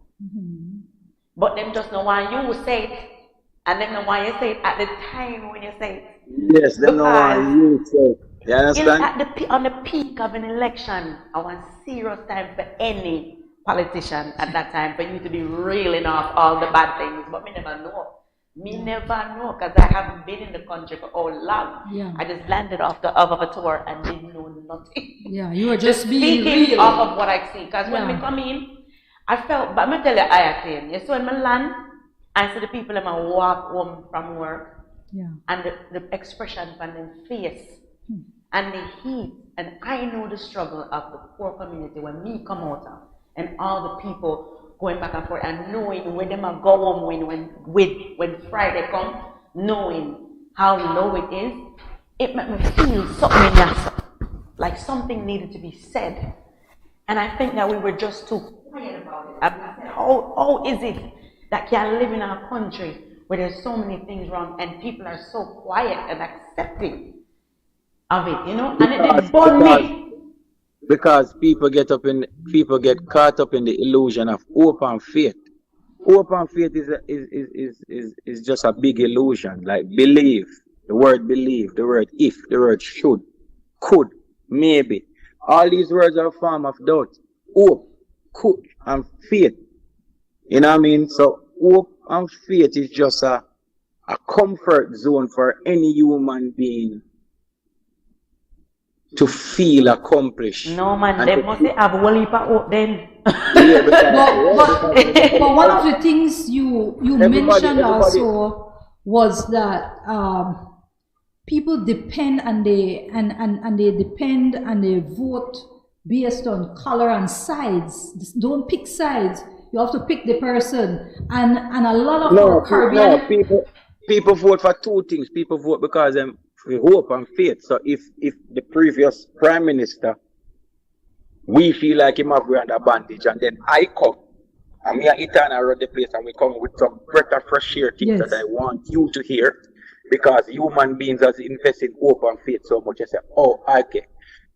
But them just know why you say it, and them know why you say it at the time when you say it. Yes, they know why you say it. You understand? On the peak of an election, I want serious time for any politician at that time for you to be reeling off all the bad things. But me never know. Me never know because I haven't been in the country for all long. Yeah. I just landed off of a tour and didn't know nothing. Yeah, you were just being speaking real. off of what I see. Because when we come in, I felt, but I'm going to tell you, I came. You see, when I land, I see the people that walk home from work. Yeah. And the expression on their face and the heat, and I know the struggle of the poor community when me come out of, and all the people going back and forth and knowing where them go home when Friday come, knowing how low it is, it made me feel something like something needed to be said, and I think that we were just too quiet about it. How is it that can live in our country where there's so many things wrong and people are so quiet and accepting of it, you know? And it didn't bother me. Because people get caught up in the illusion of hope and faith. Hope and faith is just a big illusion. Like believe, the word believe, the word if, the word should, could, maybe. All these words are a form of doubt. Hope, could, and faith. You know what I mean? So hope and faith is just a comfort zone for any human being to feel accomplished. No man, they must have a whole heap of hope then. But one of the things you mentioned also was that people depend and they depend and they vote based on color and sides. Don't pick sides. You have to pick the person. And a lot of our Caribbean people vote for two things. People vote because hope and faith. So if the previous prime minister, we feel like him have under bandage, and then I come and me and Ethan run the place and we come with some breath of fresh air things that I want you to hear, because human beings has invested hope and faith so much. I say, oh, okay,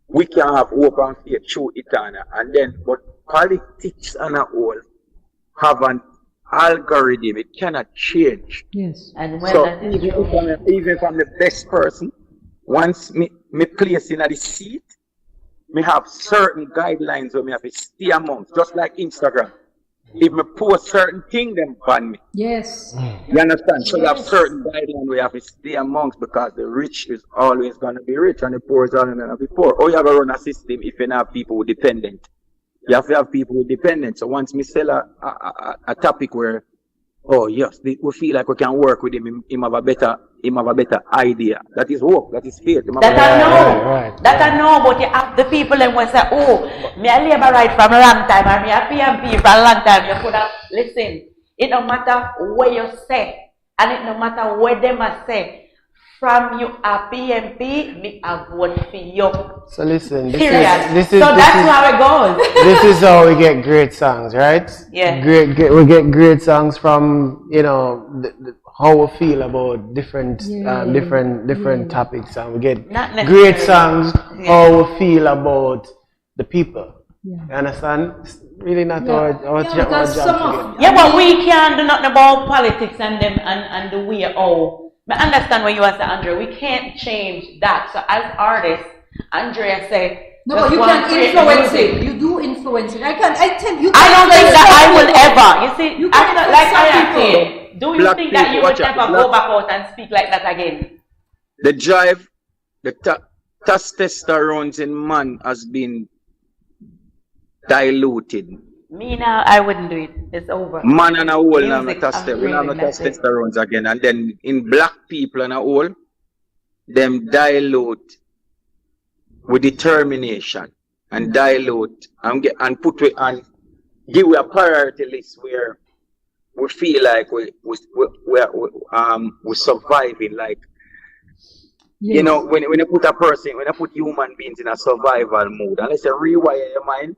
we can have hope and faith through Ethan, and then but politics and all have an algorithm, it cannot change. Yes. And when so even from the best person, once me place in the seat, me have certain guidelines where me have to stay amongst, just like Instagram. If me post certain thing, them ban me. Yes. You understand? So you have certain guidelines where you have to stay amongst, because the rich is always going to be rich and the poor is always going to be poor. Or you have to run a system if you have people who are dependent. You have to have people who are dependent. So once me sell a topic where, oh yes, we feel like we can work with him have a better idea. That is hope, that is faith. That I know, but you have the people and will say, oh, me a labor right from a long time, and me a PMP for a long time. You could have listen. It no matter what you say, and it no matter what them say. From you a PMP, me a vote for you. So listen, that's how it goes. This is how we get great songs, right? Yeah. We get great songs from, you know, how we feel about different topics, and we get great songs how we feel about the people. Yeah. You understand? It's really not our job. But we can't do nothing about politics and them and the way how. But understand what you are saying, Andrea. We can't change that. So as artists, Andrea say, no, but you can influence it. You do influence it. I don't think that I will ever. You see, you I'm not like I am saying. Do you think that you will never go back out and speak like that again? The drive, the testosterone in man has been diluted. Me now, I wouldn't do it. It's over. Man and a whole now we have no testosterone again. And then in black people and a whole, them dilute with determination and dilute and put it and give a priority list where we feel like we're surviving. Like, you know, when you put a person, when you put human beings in a survival mode, unless you rewire your mind,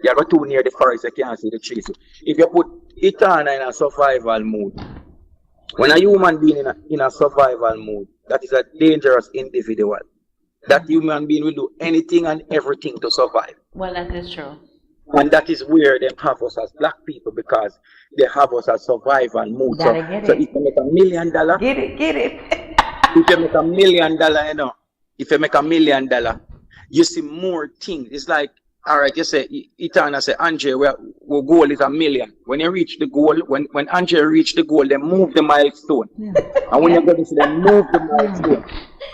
you go too near the forest, you can't see the trees. If you put Etana in a survival mode, when a human being in a survival mode, that is a dangerous individual. That human being will do anything and everything to survive. Well, that is true. And that is where they have us as black people, because they have us as survival mode. So if you make $1 million, get it. if you make $1 million, you know, if you make $1 million, you see more things. It's like, all right, you say, Itana say, Andre, our goal is $1 million. When you reach the goal, when Andre reach the goal, they move the milestone. Yeah. And when you go to see them move the milestone.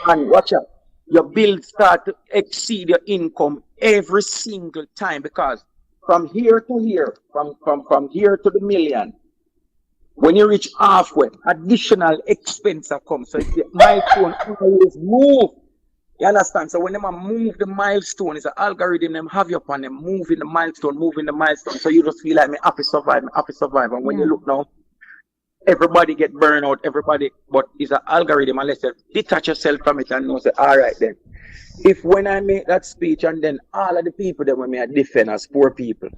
And watch out, your bills start to exceed your income every single time, because from here to here, from here to the million, when you reach halfway, additional expense comes. So the milestone always move. You understand? So when they move the milestone, it's an algorithm, them have you upon them moving the milestone. So you just feel like me happy survive. And when you look now, everybody get burned out, but it's an algorithm, unless you detach yourself from it and know, say, all right then. If when I make that speech and then all of the people that when me defend as poor people,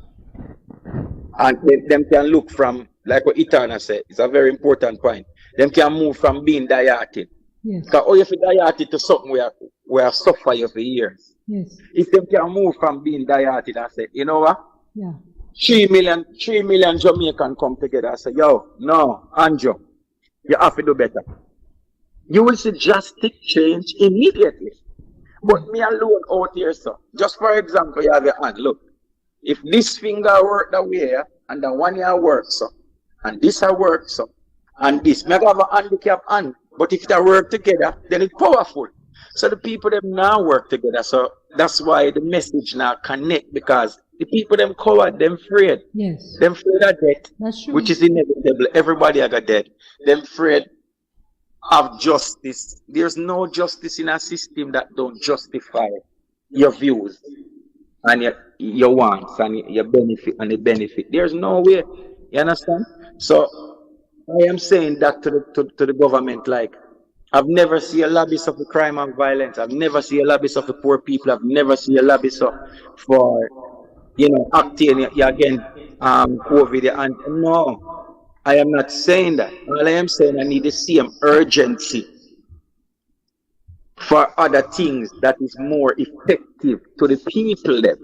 and them can look from, like what Itana said, it's a very important point, them can move from being dieted. Yes. Because all you feel dieted to something where I suffer you for years. Yes. If them can move from being dieted and say, you know what? Yeah. 3 million Jamaican come together and say, yo, no, Andrew, you have to do better. You will see drastic change immediately. But me alone out here, so just for example, you have your hand. Look, if this finger work that way, and the one year works, so, and this works, so, and this, may have a handicap hand, but if they work together, then it's powerful. So the people them now work together. So that's why the message now connect, because the people them coward, them afraid. Yes. Them afraid of death, that's true. Which is inevitable. Everybody got death. Them afraid of justice. There's no justice in a system that don't justify your views and your wants and your benefit and the benefit. There's no way. You understand? So I am saying that to the government, like, I've never seen a lobbyist of the crime and violence. I've never seen a lobbyist of the poor people. I've never seen a lobbyist for acting against COVID. And no, I am not saying that. All I am saying, I need to see an urgency for other things that is more effective to the people then.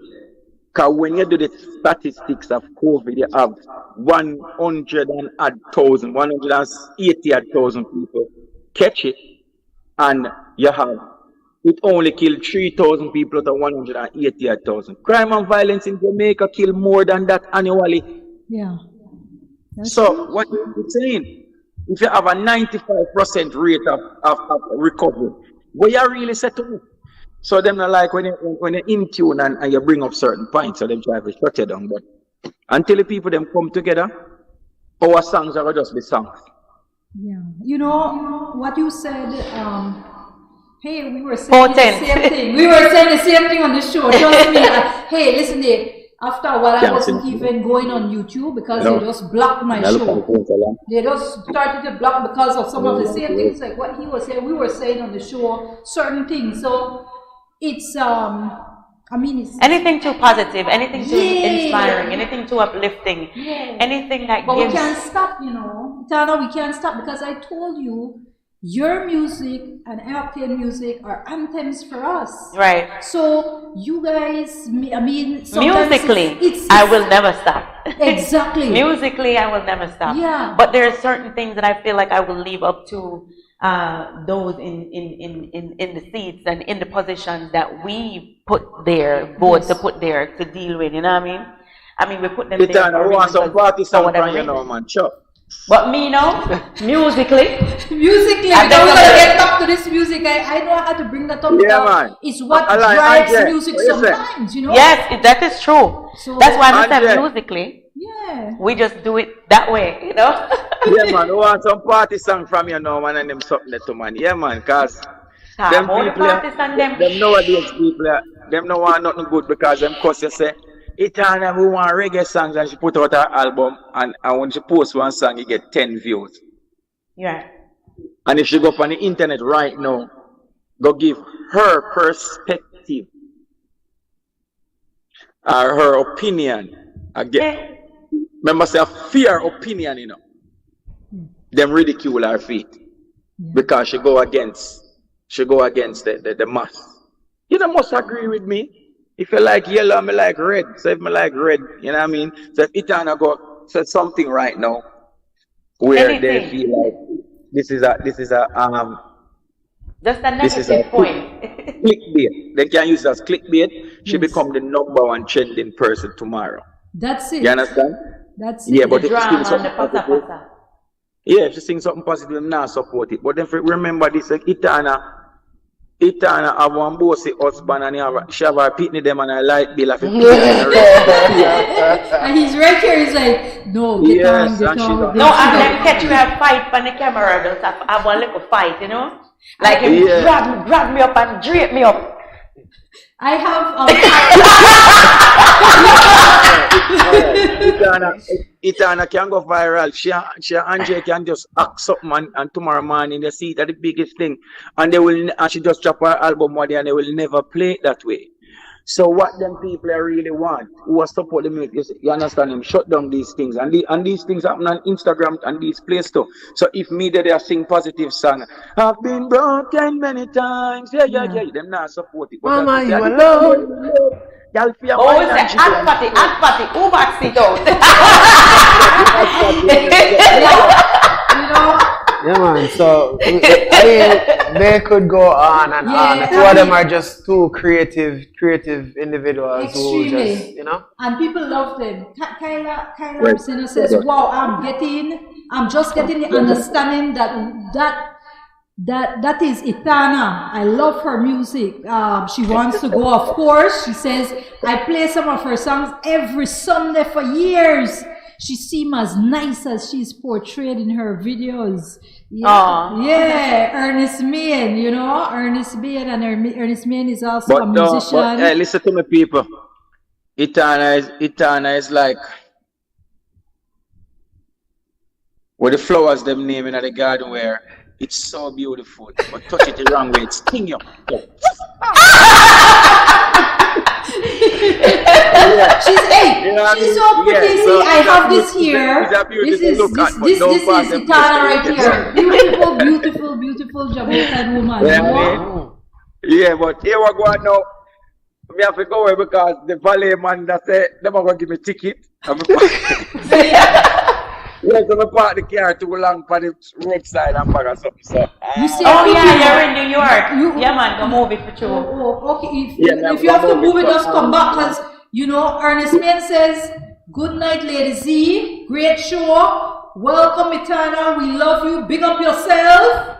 Because when you do the statistics of COVID, you have 180,000 people catch it, and you have it only killed 3,000 people out of 180,000. Crime and violence in Jamaica kill more than that annually. Yeah. So what you're saying, if you have a 95% rate of recovery, what you really set to? So them not like when you're in tune and you bring up certain points, so them try to shut you down. But until the people them come together, our songs are just be songs. Yeah, you know what you said. Hey, we were saying the same thing. We were saying the same thing on the show. Trust me. Hey, listen, after a while, I wasn't even going on YouTube because they just blocked my show. They just started to block because of some of the same things, like what he was saying. We were saying on the show certain things. So it's it's anything too positive, anything too inspiring, anything too uplifting, anything that gives. But we can't stop, Itana, we can't stop, because I told you, your music and European music are anthems for us. Right. So you guys, musically, I will never stop. Exactly. Musically, I will never stop. Yeah. But there are certain things that I feel like I will leave up to those in the seats and in the positions that we put there, to put there to deal with. You know what I mean? I mean, we put them there. I want some party song from you now, man. Sure. But me, musically, because we're gonna get back to this music. I know how to bring that up. Yeah, man. It's what drives music sometimes, Yes, that is true. So that's why I said musically. Yeah. We just do it that way, Yeah, man. We want some party song from you now, man, and them something to man. Yeah, man, cause them people, them nowadays people, them no want nothing good because them cause you say, Itana, we want reggae songs, and she put out her album, and when she posts one song, you get 10 views. Yeah. And if she go up on the internet right now, go give her perspective, her opinion again. Remember, say a fair opinion, them ridicule her feet because she go against the mass. You must agree with me. If you like yellow, me like red. So if me like red, you know what I mean? So if Itana go say something right now where they Anything. feel like this is a Just a this is a negative point. clickbait. They can use it as clickbait. She become the #1 trending person tomorrow. That's it. You understand? That's it. Yeah, but The if she drama sings and the something pasa positive, pasa. yeah, if she sings something positive, I'm not support it. But then remember this, like Itana have one bossy husband and she have a pitney them and a light bill of it. And he's right here, he's like, no, get on, Yes, get and she's on. on. No, I'm like catch you a fight on the camera. Just have one little fight, you know? Like him Yeah. grab me up and drape me up. I have Itana can go viral. She and Andre can just act something and tomorrow morning they see that the biggest thing. And she just drop her album one day and they will never play it that way. So what them people really want, who are support the music, you understand them, shut down these things. And these things happen on Instagram and these places too. So if me they sing positive song, I've been broken many times, yeah, them not support it. But Mama, you alone. Y'all feel Oh, it's a hot party, who backs it out? you know, Yeah, man. So I mean, they could go on and on. The two of them are just two creative individuals who just, you know. And people love them. Kyla Rosina says, "Wow, I'm just getting the understanding that is Itana. I love her music. She wants to go, of course. She says, I play some of her songs every Sunday for years. She seems as nice as she's portrayed in her videos." Yeah, Ernest Main, you know, Ernest Main, and Ernest Main is also a musician. Hey, listen to me, people. Itana is like where the flowers them name in the garden where it's so beautiful, but touch it the wrong way, it sting you. She's she's so pretty. See, I have this here. This is Itana right here. Beautiful Jamaican woman. Yeah, but here we go now. We have to go away because the valet man that say them are going to give me ticket. Yeah, so I park the car too long for the roadside and back or something. So. You see, you're in New York. Yeah, man, go move it for sure. Okay, if you have to move it, just come back because, you know, Ernest Main says, good night, Lady Z. Great show. Welcome, Itana. We love you. Big up yourself.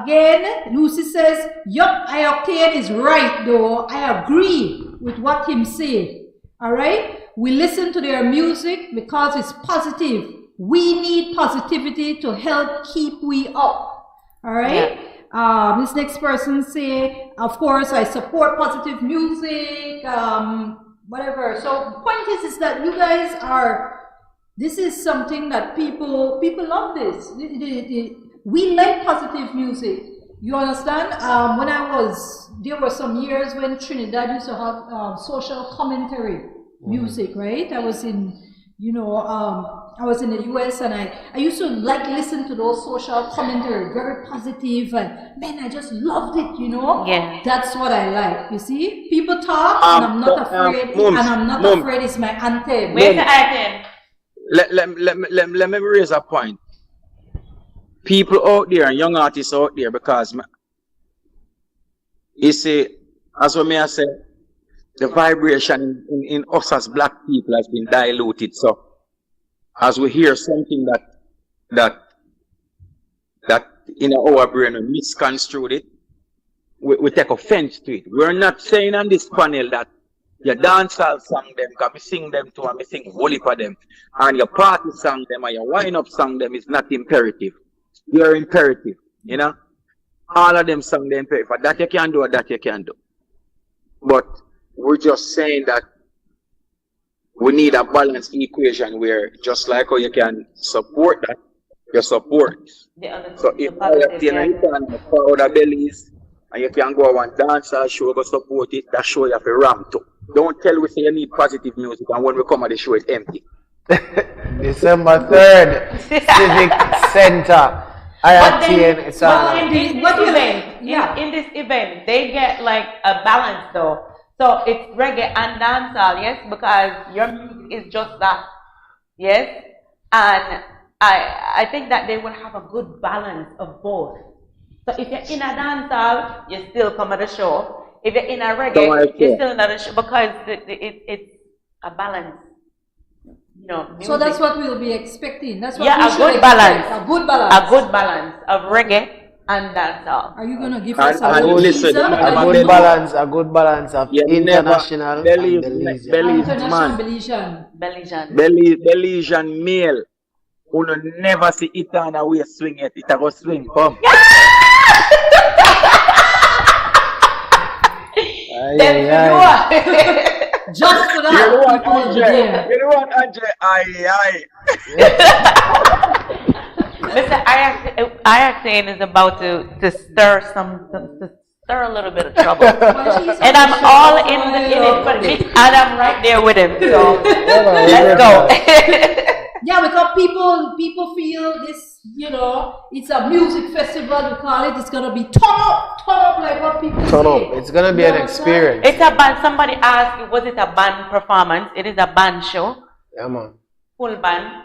Again, Lucy says, yup, Ioctane is right, though. I agree with what him say. All right? We listen to their music because it's positive. We need positivity to help keep we up. All right? Yeah. This next person say, of course, I support positive music, whatever. So point is that you guys this is something that people love this. We like positive music. You understand? There were some years when Trinidad used to have social commentary music, right? I was in, I was in the US and I used to listen to those social commentary, very positive, and man, I just loved it, Yeah. That's what I like, you see? People talk and I'm not afraid, afraid it's my anthem. Where's the anthem? Let me raise a point. People out there and young artists out there, because you see, as what I say, the vibration in us as black people has been diluted. So as we hear something that in our brain we misconstrued it, we take offense to it. We're not saying on this panel that your dancehall song them, because we sing them too and we sing whole heap of them, and your party song them and your wind-up song them is not imperative. You are imperative, All of them song them imperative. That you can do or that you can do. But we're just saying that we need a balanced equation where just like how you can support that, you support. So if you can follow the Belize and you can go and dance or show, go support it, that show you have to ram to. Don't tell we say you need positive music and when we come at the show it's empty. December 3rd, Civic Center. But it's in this what do you event, in this event, they get like a balance though. So it's reggae and dancehall, yes, because your music is just that, yes. And I think that they will have a good balance of both. So if you're in a dancehall, you still come at the show. If you're in a reggae, you're still at the show because it's a balance. You know, music. So that's what we'll be expecting. That's what a good balance. A good balance. A good balance of reggae and dancehall. Are you gonna give us a good balance of international and Belize-Jamaican male. Who never see Itana way swing it. It go swing. Come. Just for that. You know what, Andre? Aye. Listen, Ayakane is about to stir a little bit of trouble. And I'm all in it for me, and I'm right there with him. So let's go. Yeah, because people feel this, you know, it's a music festival, we call it. It's gonna be turn up like what people say. It's gonna be an experience. It's a band. Somebody asked, was it a band performance? It is a band show. Yeah, man. Full band.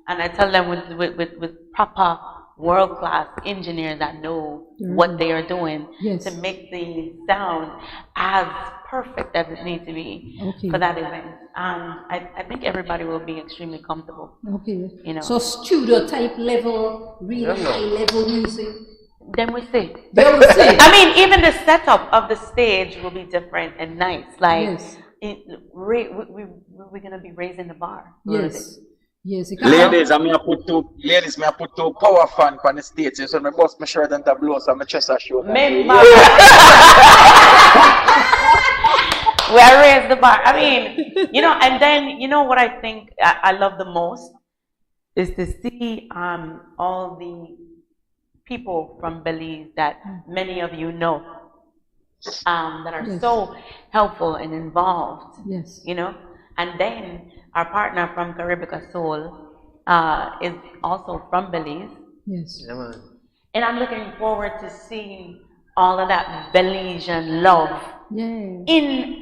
And I tell them with proper world-class engineers that know what they are doing to make the sound as perfect as it needs to be for that event. I think everybody will be extremely comfortable. Okay. You know. So studio type level, real high level music. Then we see. Then we see. I mean, even the setup of the stage will be different and nice. Like, we're gonna be raising the bar. Yes. Yes. Ladies, I put two power fan on the stage. So my boss my shirt and blow so my chest show. We are raising the bar. I mean, you know, and then you know what I think I love the most is to see all the people from Belize that many of you know that are so helpful and involved. Yes. You know, and then our partner from Caribica Soul is also from Belize. Yes. Yeah, man. And I'm looking forward to seeing all of that Belizean love in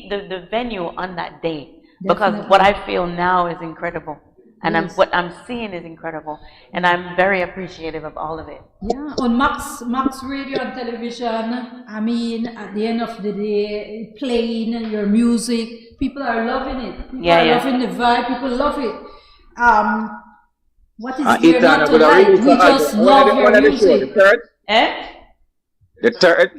the venue on that day. Because what I feel now is incredible. And what I'm seeing is incredible. And I'm very appreciative of all of it. Yeah, on Max Radio and television, I mean, at the end of the day, playing your music, people are loving it. People are loving the vibe, people love it. What is there not to like? We just love your music. The third?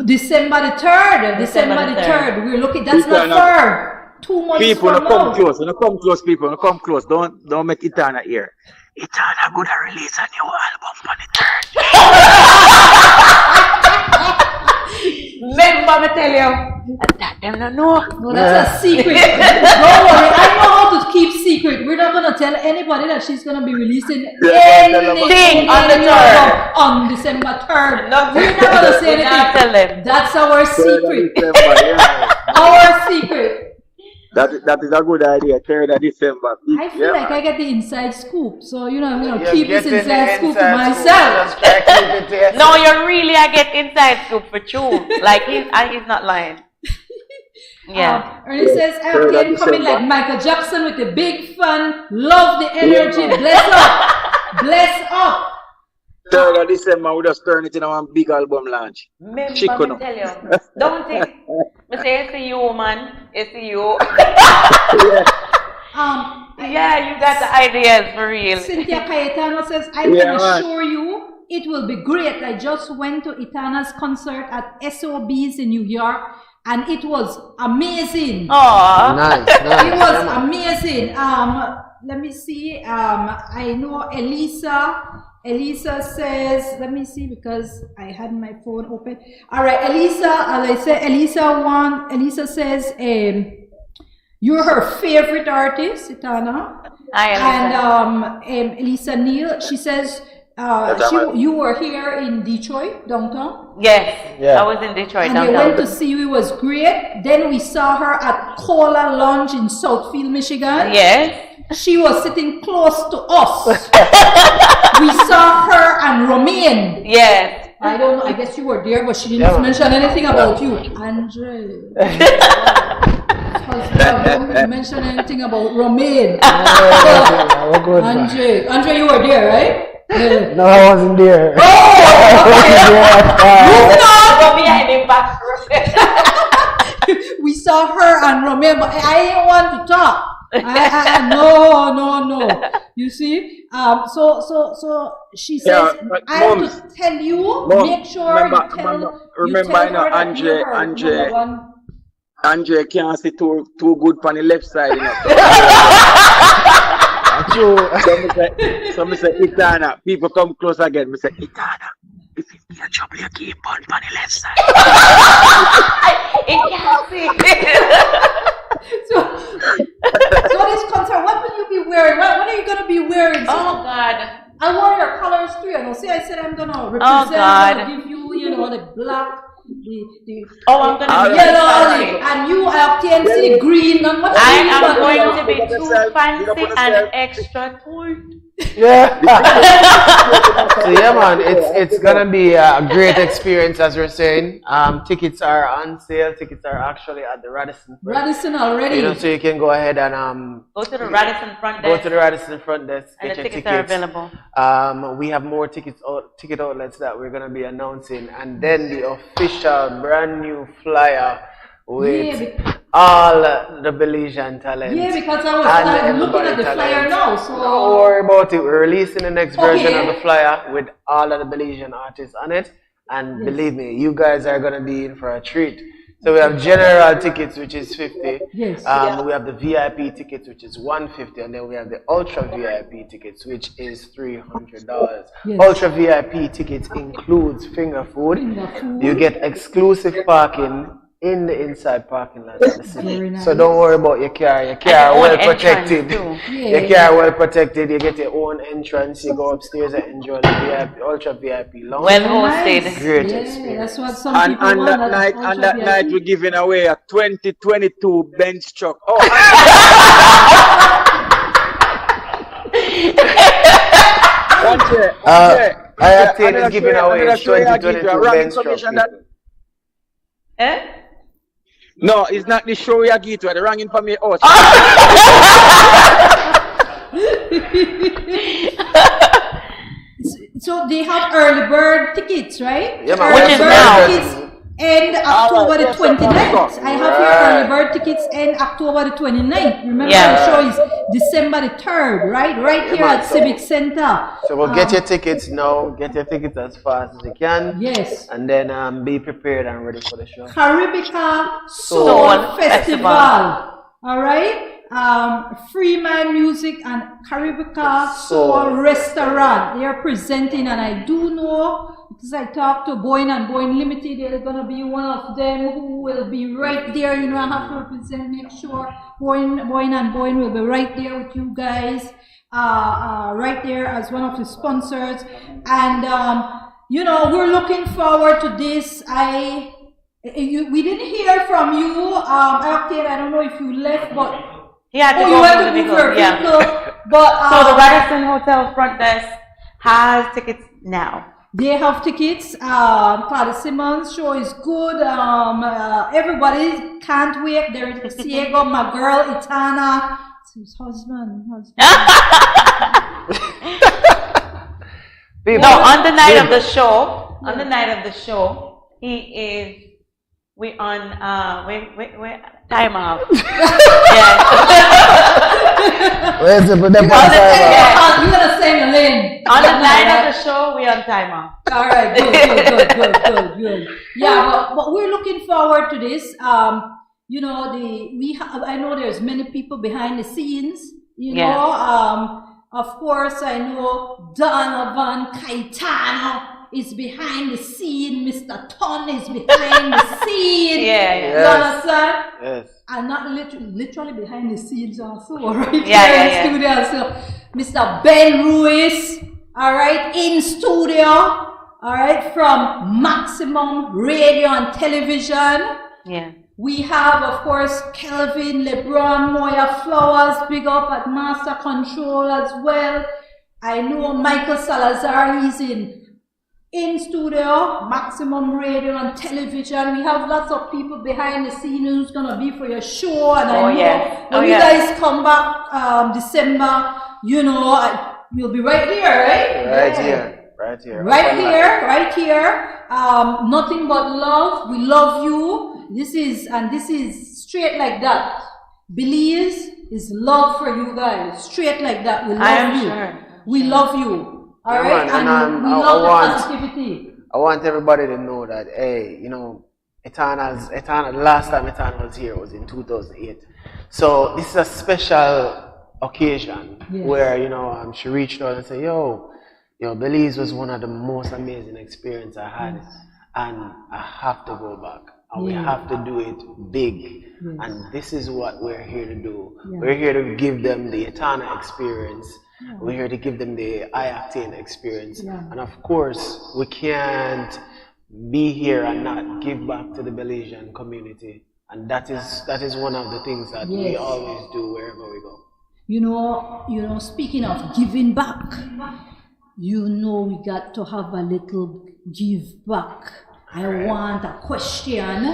December the 3rd. December the 3rd. We're looking, that's not far. 2 months people from come close. Come close, people. Come close. Don't make Itana here. Itana gonna release a new album on the 3rd. Remember, I tell you, that them don't know. No, that's a secret. Don't worry, I know how to keep secret. We're not gonna tell anybody that she's gonna be releasing anything on the 3rd. On December 3rd. No, we're not gonna say anything. Tell them. That's our secret. Our secret. That is a good idea. 3rd of December. I feel like I get the inside scoop. So, you know, I'm going to keep this inside scoop to myself. No, you really I get inside scoop for true. Like, he's not lying. Yeah. Ernie says, I'm getting coming like Michael Jackson with the big fun. Love the energy. Bless up. Bless up. 3rd of December, we just turn it in our big album launch. Remember, I tell you, don't think. I say, it's you, man. It's you. Yeah, you got the ideas for real. Cynthia Cayetano says, I can assure you it will be great. I just went to Itana's concert at SOB's in New York and it was amazing. Aww. Nice. It was amazing. Let me see. I know Elisa says, let me see because I had my phone open. All right, Elisa, as I said, Elisa says, you're her favorite artist, Itana. Hi, Elisa. And Elisa Neal, she says, you were here in Detroit, downtown? Yes, Yeah. I was in Detroit And they went to downtown. see you, it was great. Then we saw her at Cola Lounge in Southfield, Michigan. Yes. She was sitting close to us. We saw her and Romaine. Yes. I don't know, I guess you were there, but she didn't mention anything about you. Andre. Husband, don't mention anything about Romaine. Andre, you were there, right? Yeah. No, I wasn't there. We saw her and Romaine, but I didn't want to talk. No. You see, so she says, I have to tell you, make sure you tell her that you are number one. Andre can't see too good on the left side, you know. So me say, Itana, people come close again. Me say, Itana, if you be a trouble, you keep on the left side. It can't see. So this concert, what will you be wearing? What are you going to be wearing? Oh, God. I wore your colors too, you know. See, I said I'm going to represent, God. give you, the black, the I'm going to be yellow, and you are TNC green. And what I am going to be too fancy and extra toy. Yeah. So yeah, man, it's gonna be a great experience, as we're saying. Tickets are on sale. Tickets are actually at the Radisson. Radisson already. So you can go ahead and go to the Radisson front desk. Go to the Radisson front desk. And get the your tickets are available. We have more ticket outlets that we're gonna be announcing, and then the official brand new flyer with all the Belize-Jamaica talent. Yeah, because I'm looking at the flyer now. So don't worry about it. We're releasing the next version of the flyer with all of the Belizean artists on it. And believe me, you guys are going to be in for a treat. So we have general tickets, which is 50. Yes. We have the VIP tickets, which is 150, and then we have the Ultra VIP tickets, which is $300. Yes. Ultra VIP tickets includes finger food. You get exclusive parking in the inside parking lot of the city. Nice. So don't worry about your car. Your car well protected. Your car well protected. You get your own entrance. You go upstairs and enjoy the VIP, Ultra VIP lounge. Well hosted. Great experience. That's what some people And want. that night we're giving away a 2022 Benz truck. Oh, I is giving away a 2022 Benz truck. Eh? No, it's not the show we are getting to. The wrong information. Oh, so they have early bird tickets, right? Yeah, man. Early Which is bird now. tickets end October the 29th. I have your early bird tickets end October the 29th. Remember, the show is December the 3rd, right? Right here at Civic Center. So we'll get your tickets now. Get your tickets as fast as you can. Yes. And then be prepared and ready for the show. Caribica Soul Festival. All right. Free Music and Caribica Soul Restaurant. They are presenting, and I do know because I talked to Boyne and Boyne Limited. They're gonna be one of them who will be right there. I have to represent. Make sure Boyne and Boyne will be right there with you guys. Right there as one of the sponsors, and we're looking forward to this. We didn't hear from you, Octane. I don't know if you left, but he had to go you had to to the move your vehicle, vehicle. But so the Radisson Hotel front desk has tickets now. They have tickets. Claudia Simmons show is good. Everybody can't wait. There is Diego, my girl, Itana, his husband. No, on the night of the show, we on time off. Yes. Where's the You're gonna sing a lane. On the night of the show, we on time off. All right, good. Yeah, but we're looking forward to this. I know there's many people behind the scenes. Of course, I know Donovan Caetano is behind the scene. Mr. Ton is behind the scene. You understand? Yes. And not literally behind the scenes also, right? Yeah. Studio also. Mr. Ben Ruiz, all right, in studio, all right, from Maximum Radio and Television. Yeah. We have, of course, Kelvin, LeBron, Moya, Flowers, big up at Master Control as well. I know Michael Salazar, he's in studio, Maximum Radio and Television. We have lots of people behind the scene who's gonna be for your show. And I know when you guys come back December, you know, you'll be right here, right? Right here. Nothing but love. We love you. This is straight like that. Belize is love for you guys. Straight like that. We love you. Sure. We love you. All right, and we love the positivity. I want everybody to know that, hey, you know, Etana, the last time Etana was here was in 2008. So this is a special occasion where, you know, she reached out and said, yo, Belize was one of the most amazing experiences I had, and I have to go back. And we have to do it big. And this is what we're here to do. We're here to give them the Etana experience. We're here to give them the I-Octane experience. And of course, we can't be here and not give back to the Belizean community. And that is one of the things that we always do wherever we go. You know, speaking of giving back, you know, we got to have a little give back. I want a question,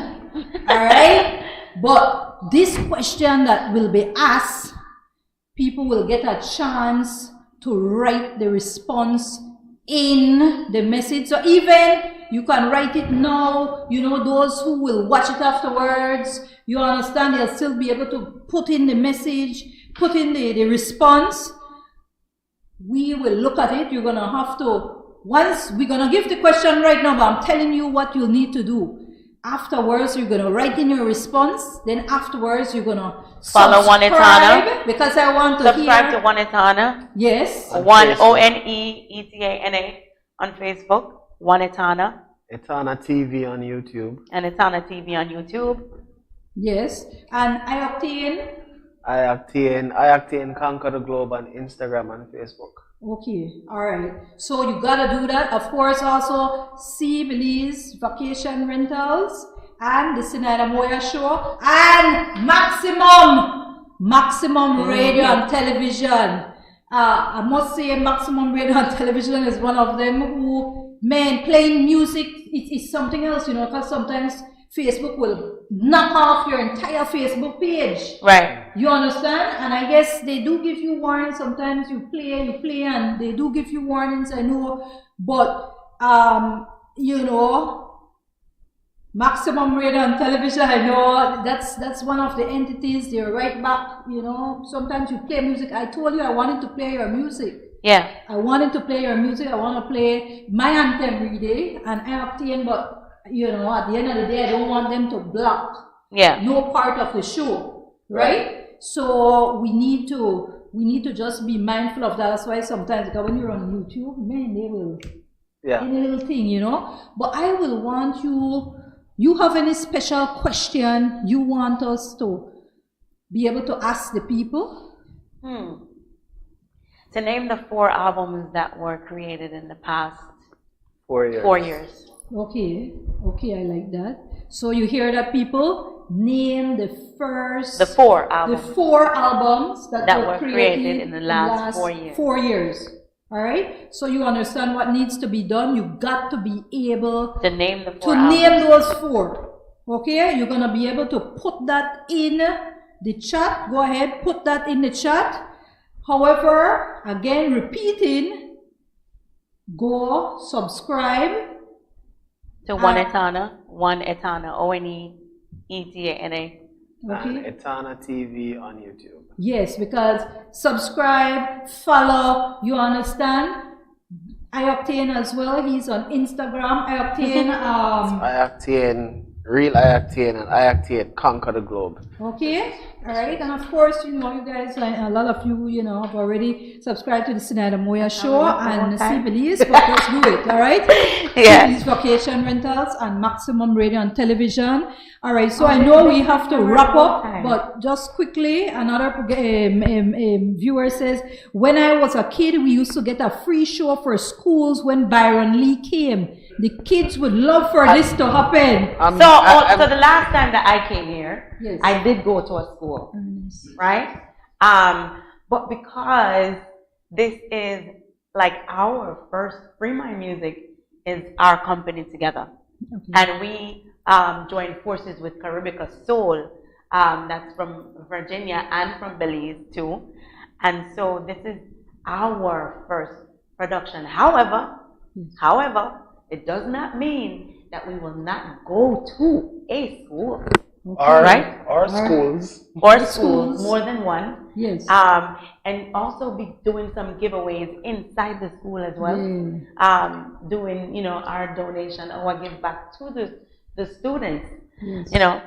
all right? But this question that will be asked, people will get a chance to write the response in the message. So even you can write it now, you know, those who will watch it afterwards, you understand, they'll still be able to put in the message, put in the response. We will look at it. You're going to have to, once we're going to give the question right now, but I'm telling you what you'll need to do. Afterwards, you're going to write in your response. Then afterwards, you're going to follow One Etana, because I want to subscribe to One Etana. Yes. One ONEETANA on Facebook. One Etana. Etana TV on YouTube. And Etana TV on YouTube. Yes. And I-Octane. I-Octane Conquer the Globe on Instagram and Facebook. Okay, all right. So you gotta do that. Of course, also see Belize Vacation Rentals and the Zenaida Moya Show and Maximum Radio and Television. I must say Maximum Radio and Television is one of them who, man, playing music is something else, you know, because sometimes Facebook will knock off your entire Facebook page. Right. You understand? And I guess they do give you warnings. Sometimes you play, and they do give you warnings, I know. But, you know, Maximum Radio and Television, I know that's one of the entities. They're right back, you know. Sometimes you play music. I told you I wanted to play your music. Yeah. I wanted to play your music. I want to play my anthem every day and I-Octane, but you know, at the end of the day, I don't want them to block no part of the show, right? So we need to just be mindful of that. That's why sometimes, because when you're on YouTube, man, they will any little thing, you know. But I will want you have any special question you want us to be able to ask the people? To name the 4 albums that were created in the past 4 years. 4 years. Okay, I like that. So you hear that, people? Name the 4 albums. The 4 albums that were created in the last 4 years. 4 years. All right. So you understand what needs to be done. You got to be able to name the 4 to albums. name those 4. Okay. You're gonna be able to put that in the chat. Go ahead, put that in the chat. However, again, repeating. Go subscribe. To One Etana, ONEETANA. And Etana TV on YouTube. Yes, because subscribe, follow, you understand? I-Octane as well, he's on Instagram. I-Octane I-Octane Real I-Octane and I-Octane conquer the globe. Okay, all right, and of course, you know, you guys, like a lot of you, you know, have already subscribed to the Zenaida Moya show and see Belize, but let's do it, all right? Yeah. Belize Vacation Rentals and Maximum Radio and Television. All right, so I know we have to wrap up, but just quickly, another viewer says, when I was a kid, we used to get a free show for schools when Byron Lee came. The kids would love for this to happen. So the last time that I came here, yes, I did go to a school, right? But because this is like our first Free My Music is our company together, and we joined forces with Caribica Soul, that's from Virginia and from Belize too, and so this is our first production. However, it does not mean that we will not go to a school, right? Or schools. Or schools, more than one. Yes. And also be doing some giveaways inside the school as well. Doing, you know, our donation or give back to the students. Yes. You know.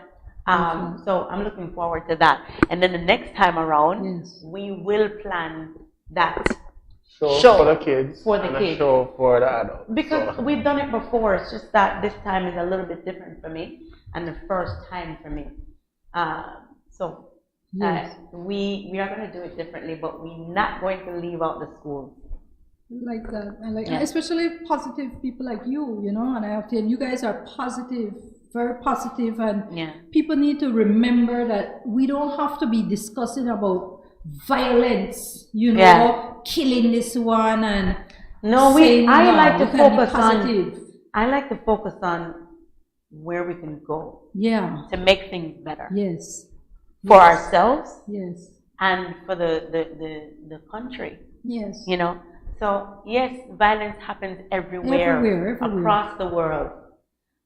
So I'm looking forward to that. And then the next time around, we will plan that show for the kids and a show for the adults. Because we've done it before, it's just that this time is a little bit different for me and the first time for me. We are going to do it differently, but we're not going to leave out the schools. Like that, and like especially positive people like you know, and I have to, you guys are positive, very positive, and people need to remember that we don't have to be discussing about violence, you know, killing this one and I like to focus on where we can go to make things better for ourselves and for the country, you know. So yes, violence happens everywhere across the world,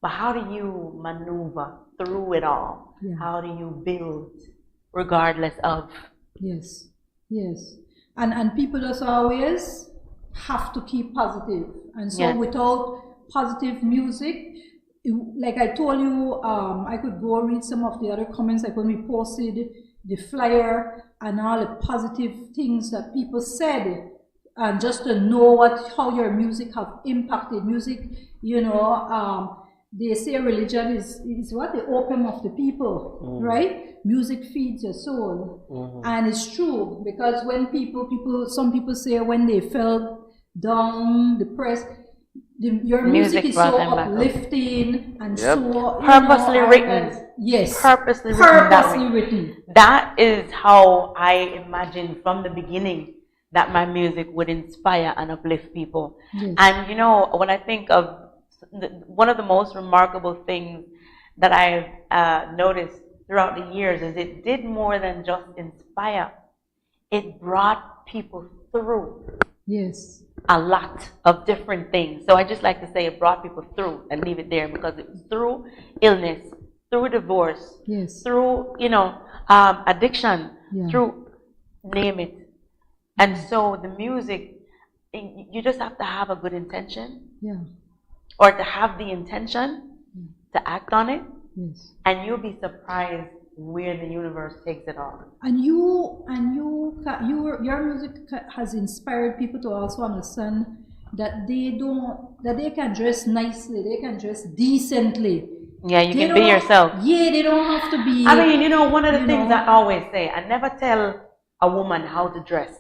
but how do you maneuver through it all? How do you build regardless of? Yes, and people just always have to keep positive, and so without positive music, like I told you, I could go read some of the other comments, like when we posted the flyer and all the positive things that people said, and just to know how your music have impacted music, you know. They say religion is what? The opium of the people, right? Music feeds your soul. And it's true, because when some people say when they felt down, depressed, your music is so uplifting and so purposely written. Yes, purposely written. That is how I imagined from the beginning that my music would inspire and uplift people. And you know, when I think of one of the most remarkable things that I've noticed throughout the years is it did more than just inspire. It brought people through a lot of different things. So I just like to say it brought people through and leave it there, because it was through illness, through divorce, through, you know, addiction, through, name it. And so the music, you just have to have a good intention. Or to have the intention to act on it, and you'll be surprised where the universe takes it all. And your music has inspired people to also understand that they can dress nicely, they can dress decently. Yeah, you can be yourself. Yeah, they don't have to be. I mean, you know, one of the things I always say, I never tell a woman how to dress,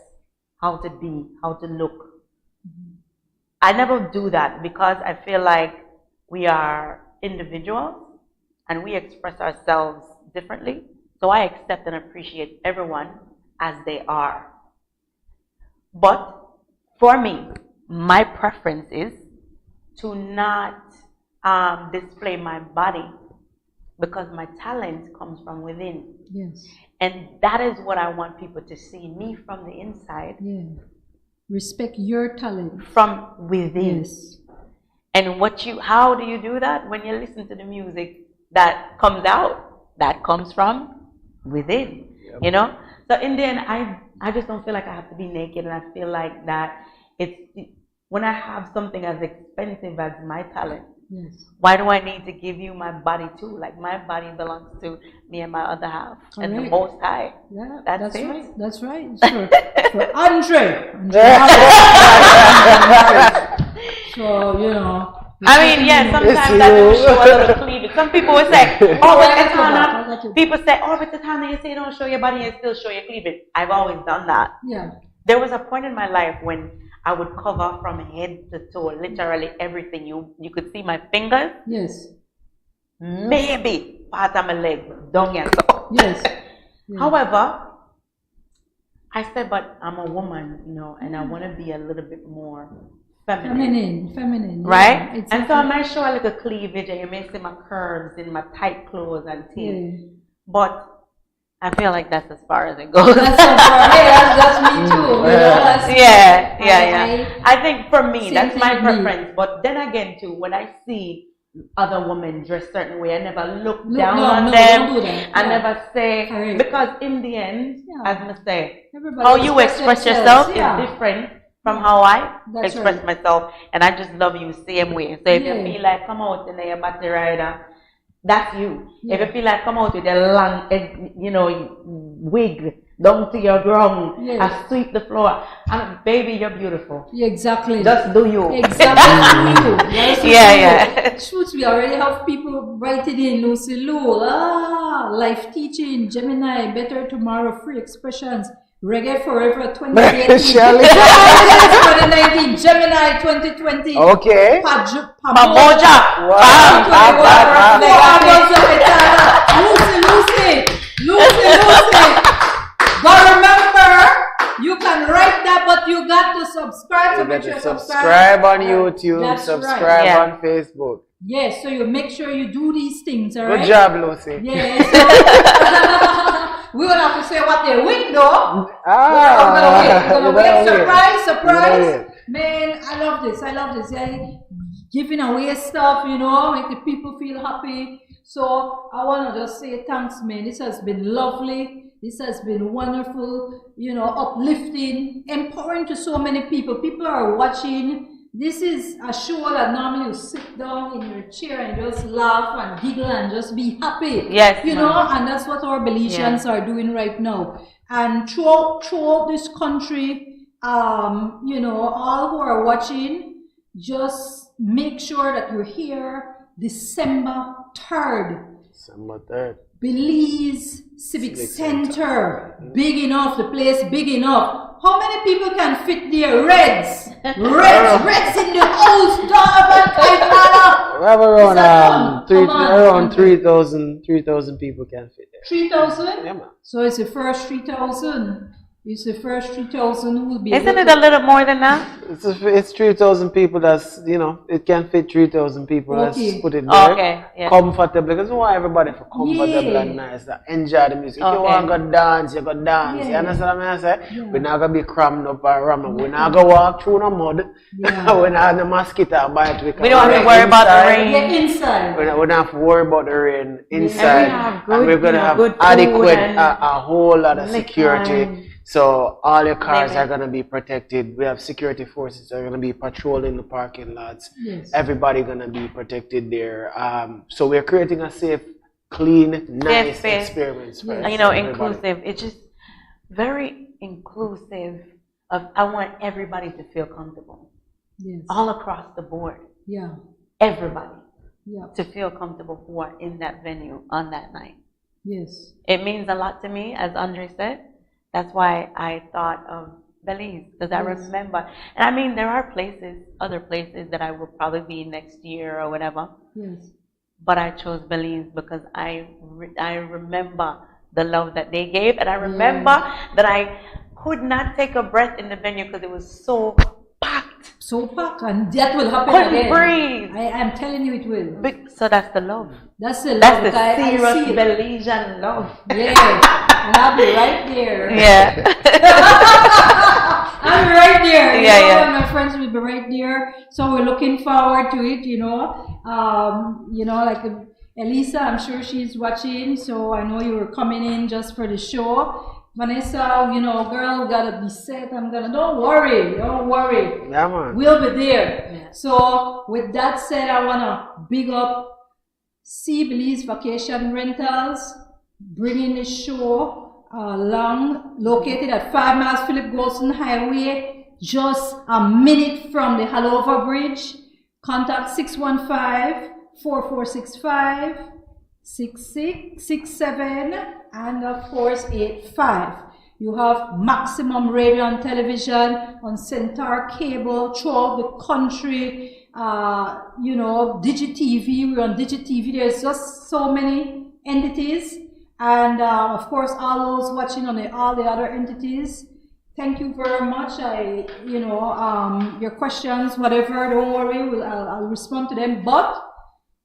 how to be, how to look. I never do that, because I feel like we are individuals and we express ourselves differently. So I accept and appreciate everyone as they are. But for me, my preference is to not display my body, because my talent comes from within. And that is what I want people to see, me from the inside. Respect your talent from within. And how do you do that? When you listen to the music that comes out, that comes from within. You know? So in the end, I just don't feel like I have to be naked, and I feel like that when I have something as expensive as my talent, Yes. Why do I need to give you my body too? Like my body belongs to me and my other half, and the Most High. Yeah, that's it. right. That's right. For Andre. So I mean, yeah. Sometimes I do show a little cleavage. Some people will say, "Oh, but Katana." People say, "Oh, but Katana, you say don't show your body and still show your cleavage." I've always done that. Yeah. There was a point in my life when I would cover from head to toe, literally everything. You could see my fingers. Yes. Maybe part of my leg, down here. So. Yes. Yeah. However, I said, but I'm a woman, and I want to be a little bit more feminine. Right? Yeah, and so I might show a little cleavage, and you may see my curves in my tight clothes and things. Yeah. But I feel like that's as far as it goes. That's so far. Yeah, that's me too. Yeah. I think for me, that's my preference. But then again, too, when I see other women dress certain way, I never look down on them. I never say, because in the end, as I say, how you express yourself is different from how I express myself, and I just love you same way. So if you feel like come out in your body rider, that's you. If you feel like come out with a long, wig down to your ground, and sweep the floor, and baby, you're beautiful. Exactly. Just do you. Exactly. Do you. Yeah. Shoots, we already have people writing in. Lucy Lou, life teaching, Gemini, better tomorrow, free expressions. Reggae Forever 2018. 2019, Gemini 2020. Okay. Pamoja. Lucy. But remember, you can write that, but you got to subscribe. So make sure you subscribe on YouTube, subscribe on Facebook. Yes, so you make sure you do these things, all right? Good job, Lucy. Yes. We will have to say what they win, though. We're gonna win. Surprise. Man, I love this. Yeah, giving away stuff, make the people feel happy. So I want to just say thanks, man. This has been lovely. This has been wonderful, uplifting, empowering to so many people. People are watching. This is a show that normally you sit down in your chair and just laugh and giggle and just be happy. Yes. And that's what our Belizeans are doing right now. And throughout this country, all who are watching, just make sure that you're here December 3rd. Belize Civic Center. Big enough, the place big enough. How many people can fit there? Reds in the house, Donovan. We have around 3,000 people can fit there. 3,000? Yeah, man. So it's the first 3,000. It's the first 3,000 who will be. Isn't it a little more than that? It's 3,000 people. That's it can fit 3,000 people. Okay. Let's put it there. Okay. Yeah. Comfortable, because we want everybody for comfortable and nice. Enjoy the music. If you want to go dance, you go dance. You understand what I say? We're not gonna be crammed up and ramming. We're not gonna walk through the mud. We're not the mosquito bite. We don't have to worry about the rain. Inside. We don't have to worry about the rain inside. And we're gonna have adequate a whole lot of security. So all your cars are going to be protected. We have security forces that are going to be patrolling the parking lots. Yes. Everybody going to be protected there. So we're creating a safe, clean, nice experience for inclusive. It's just very inclusive. I want everybody to feel comfortable. Yes. All across the board. Yeah. Everybody. Yeah. To feel comfortable who are in that venue on that night. Yes. It means a lot to me, as Andre said. That's why I thought of Belize, because I remember, and I mean, there are other places that I will probably be next year or whatever. Yes. But I chose Belize because I remember the love that they gave, and I remember that I could not take a breath in the venue because it was so packed. So packed, and that will happen again. Breathe. I'm telling you, it will. So that's the love. That's the love. That's the serious Belizean love. Yeah. And I'll be right there. Yeah. I'll be right there. Yeah. My friends will be right there. So we're looking forward to it, like Elisa, I'm sure she's watching. So I know you were coming in just for the show. Vanessa, you know, girl, gotta be set. Don't worry. Yeah, man. We'll be there. Yeah. So, with that said, I wanna big up Sea Belize Vacation Rentals, bringing the show located at 5 miles Philip Golson Highway, just a minute from the Halover Bridge. Contact 615-4465, 6667, and of course 85. You have maximum radio and television on Centaur Cable throughout the country. You know, DigiTV, we're on DigiTV. There's just so many entities, and of course all those watching on all the other entities. Thank you very much. Your questions, whatever, don't worry, I'll respond to them. But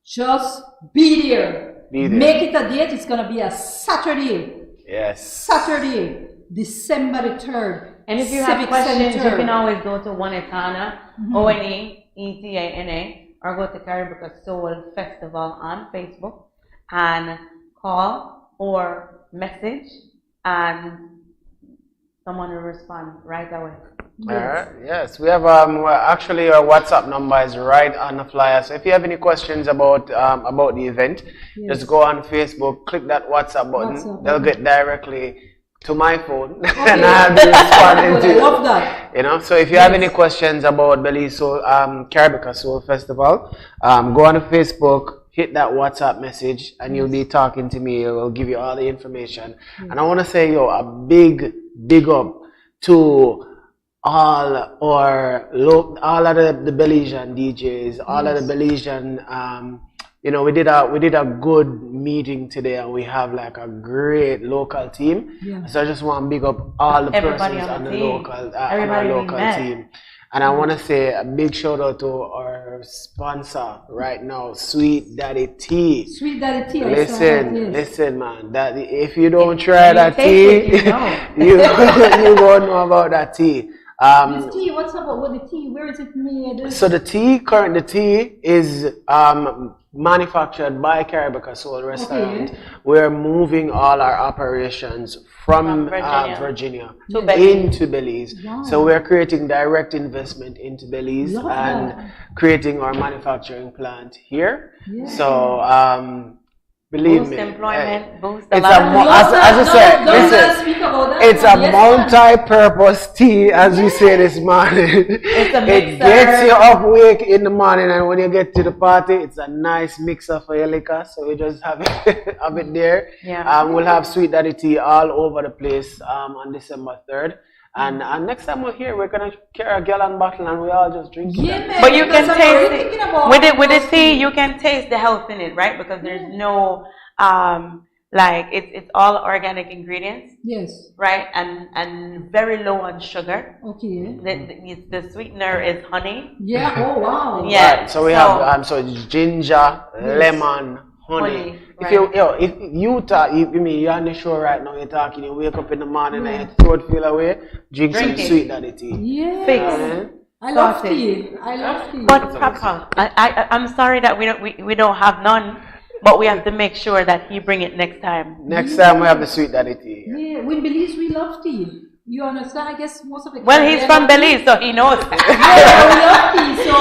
just be there. Make it a date. It's gonna be a Saturday. Yes. Saturday, December the 3rd. And if you have questions, you can always go to Onetana, ONEETANA, or go to Caribbean Soul Festival on Facebook and call or message, and someone will respond right away. Yes. Yes, we have actually our WhatsApp number is right on the flyer. So if you have any questions about the event, just go on Facebook, click that WhatsApp button. They'll get directly to my phone, and I'll be responding to you. I love that. You know, so if you have any questions about Belize Soul, Caribbean Soul Festival, go on Facebook, hit that WhatsApp message, and you'll be talking to me. We'll give you all the information. And I want to say, a big up to all of the Belizean DJs, all of the Belizean. We did a good meeting today, and we have like a great local team. Yeah. So I just want to big up all the persons on the local team. And I want to say a big shout out to our sponsor right now, Sweet Daddy Tea. Sweet Daddy Tea. Listen, man. That if you don't try that tea, you won't know about that tea. This tea, what's up with the tea? Where is it made? So the tea is manufactured by Caribbean Soul Restaurant. Okay. We're moving all our operations from Virginia into Belize. Wow. So we're creating direct investment into Belize and creating our manufacturing plant here. Yeah. So believe me, employment, boost it's it's a multi-purpose tea, as we say this morning. It's a mixer. It gets you awake in the morning, and when you get to the party, it's a nice mixer for your liquor. So we just have it there. Yeah. We'll have Sweet Daddy Tea all over the place on December 3rd. And next time we're here, we're gonna carry a gallon bottle and we all just drink it. Yeah, but you can taste it with the tea. You can taste the health in it, right? Because there's no it's all organic ingredients. Yes. Right, and very low on sugar. Okay. The sweetener is honey. Yeah. Oh wow. Yeah. Right. So we have so it's ginger, lemon, honey. If you talk, you're on the show right now, you're talking, you wake up in the morning and your throat feel away, drink some Sweet Daddy Tea. Yeah. I love tea. But Papa, I'm sorry that we don't have none, but we have to make sure that he bring it next time. Next time we have the Sweet Daddy Tea. Yeah, in Belize we love tea. You understand? I guess most of the he's from Belize, so he knows. Yeah, we love tea. So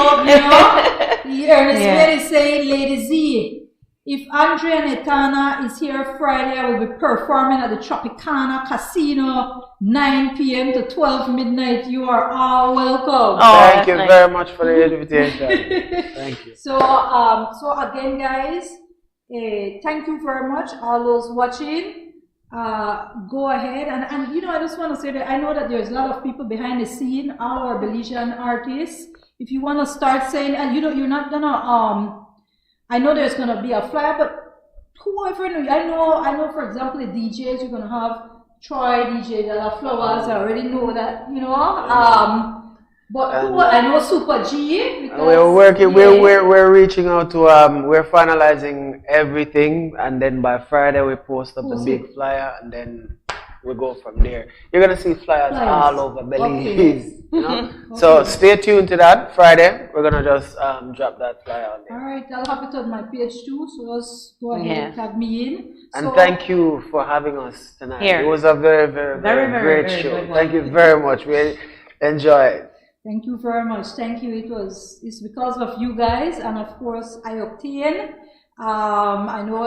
Ernest is saying, Lady Z, if Andrea Netana is here Friday, I will be performing at the Tropicana Casino, 9 p.m. to 12 midnight. You are all welcome. Thank you very much for the invitation. Thank you. So again, guys, thank you very much, all those watching. Go ahead and I just want to say that I know that there's a lot of people behind the scene, our Belizean artists. If you want to start saying, and you're not gonna I know there's gonna be a flyer, but whoever I know for example the DJs, you're gonna have Troy DJ that are flowers. I already know that, but I know Super G. We're working. We're reaching out to we're finalizing everything, and then by Friday we post up the big flyer, and then we go from there. You're gonna see flyers all over Belize. Okay. You know? So stay tuned to that Friday. We're gonna just drop that flyer on there. All right, I'll have it on my page too, so just go ahead and tag me in. And So, thank you for having us tonight. Here. It was a very, very, very, great show. Thank you very much. We enjoy it. thank you very much. Thank you. It's because of you guys, and of course, Octane. I know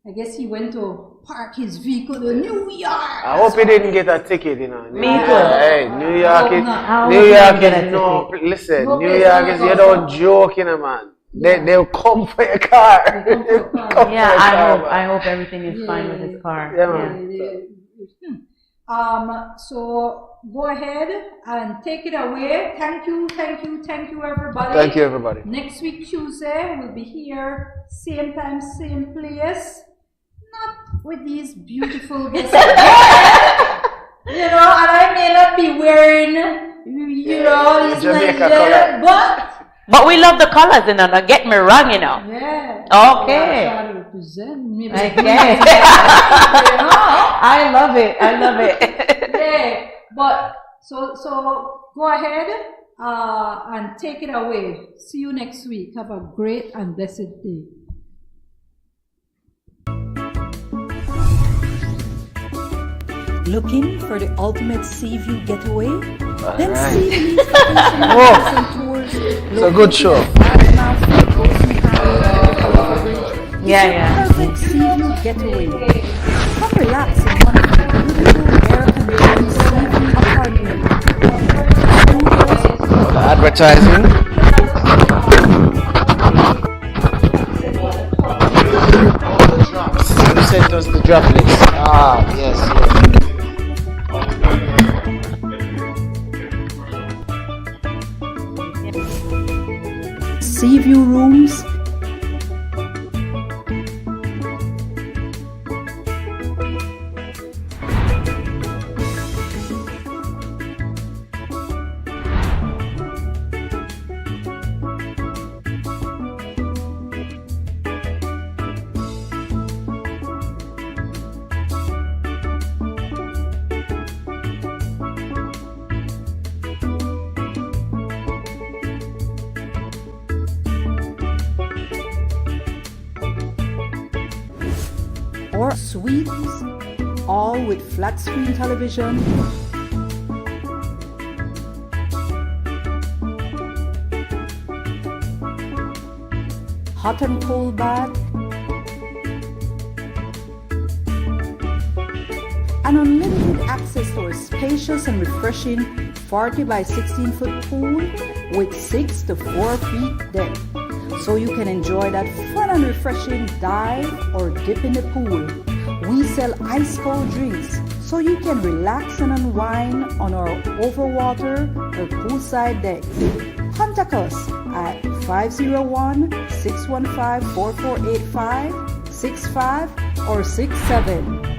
I guess he went to park his vehicle in New York. I hope he didn't get a ticket, you know. Me too. Hey, New York is no. Listen, No New place York to is go. you don't joke, you know, man. They'll come for your car. They'll come for your car. Come for your car, I man. hope everything is fine with his car. Yeah, man. So go ahead and take it away. Thank you, everybody. Thank you, everybody. Next week, Tuesday, we'll be here, same time, same place. Not with these beautiful guests. You know, and I may not be wearing, this Jamaica Nigeria, color. But we love the colors, you know. Don't get me wrong, you know. Yeah. Okay. I try to represent. Maybe Okay. you know? I love it. Yeah, but so go ahead and take it away. See you next week. Have a great and blessed day. Looking for the ultimate sea view getaway? Then right. see Belize Vacation and Tours. It's a good show. Yeah. Perfect sea view getaway. Come relax in one of the beautiful air-conditioned sea view apartments. Advertising. You sent us the drop list. Yes. Sea view rooms. Or suites, all with flat screen television, hot and cold bath, and unlimited access to a spacious and refreshing 40 by 16 foot pool with 6 to 4 feet depth. So you can enjoy that fun and refreshing dive or dip in the pool. We sell ice cold drinks, so you can relax and unwind on our overwater or poolside decks. Contact us at 501-615-4485, 65 or 67.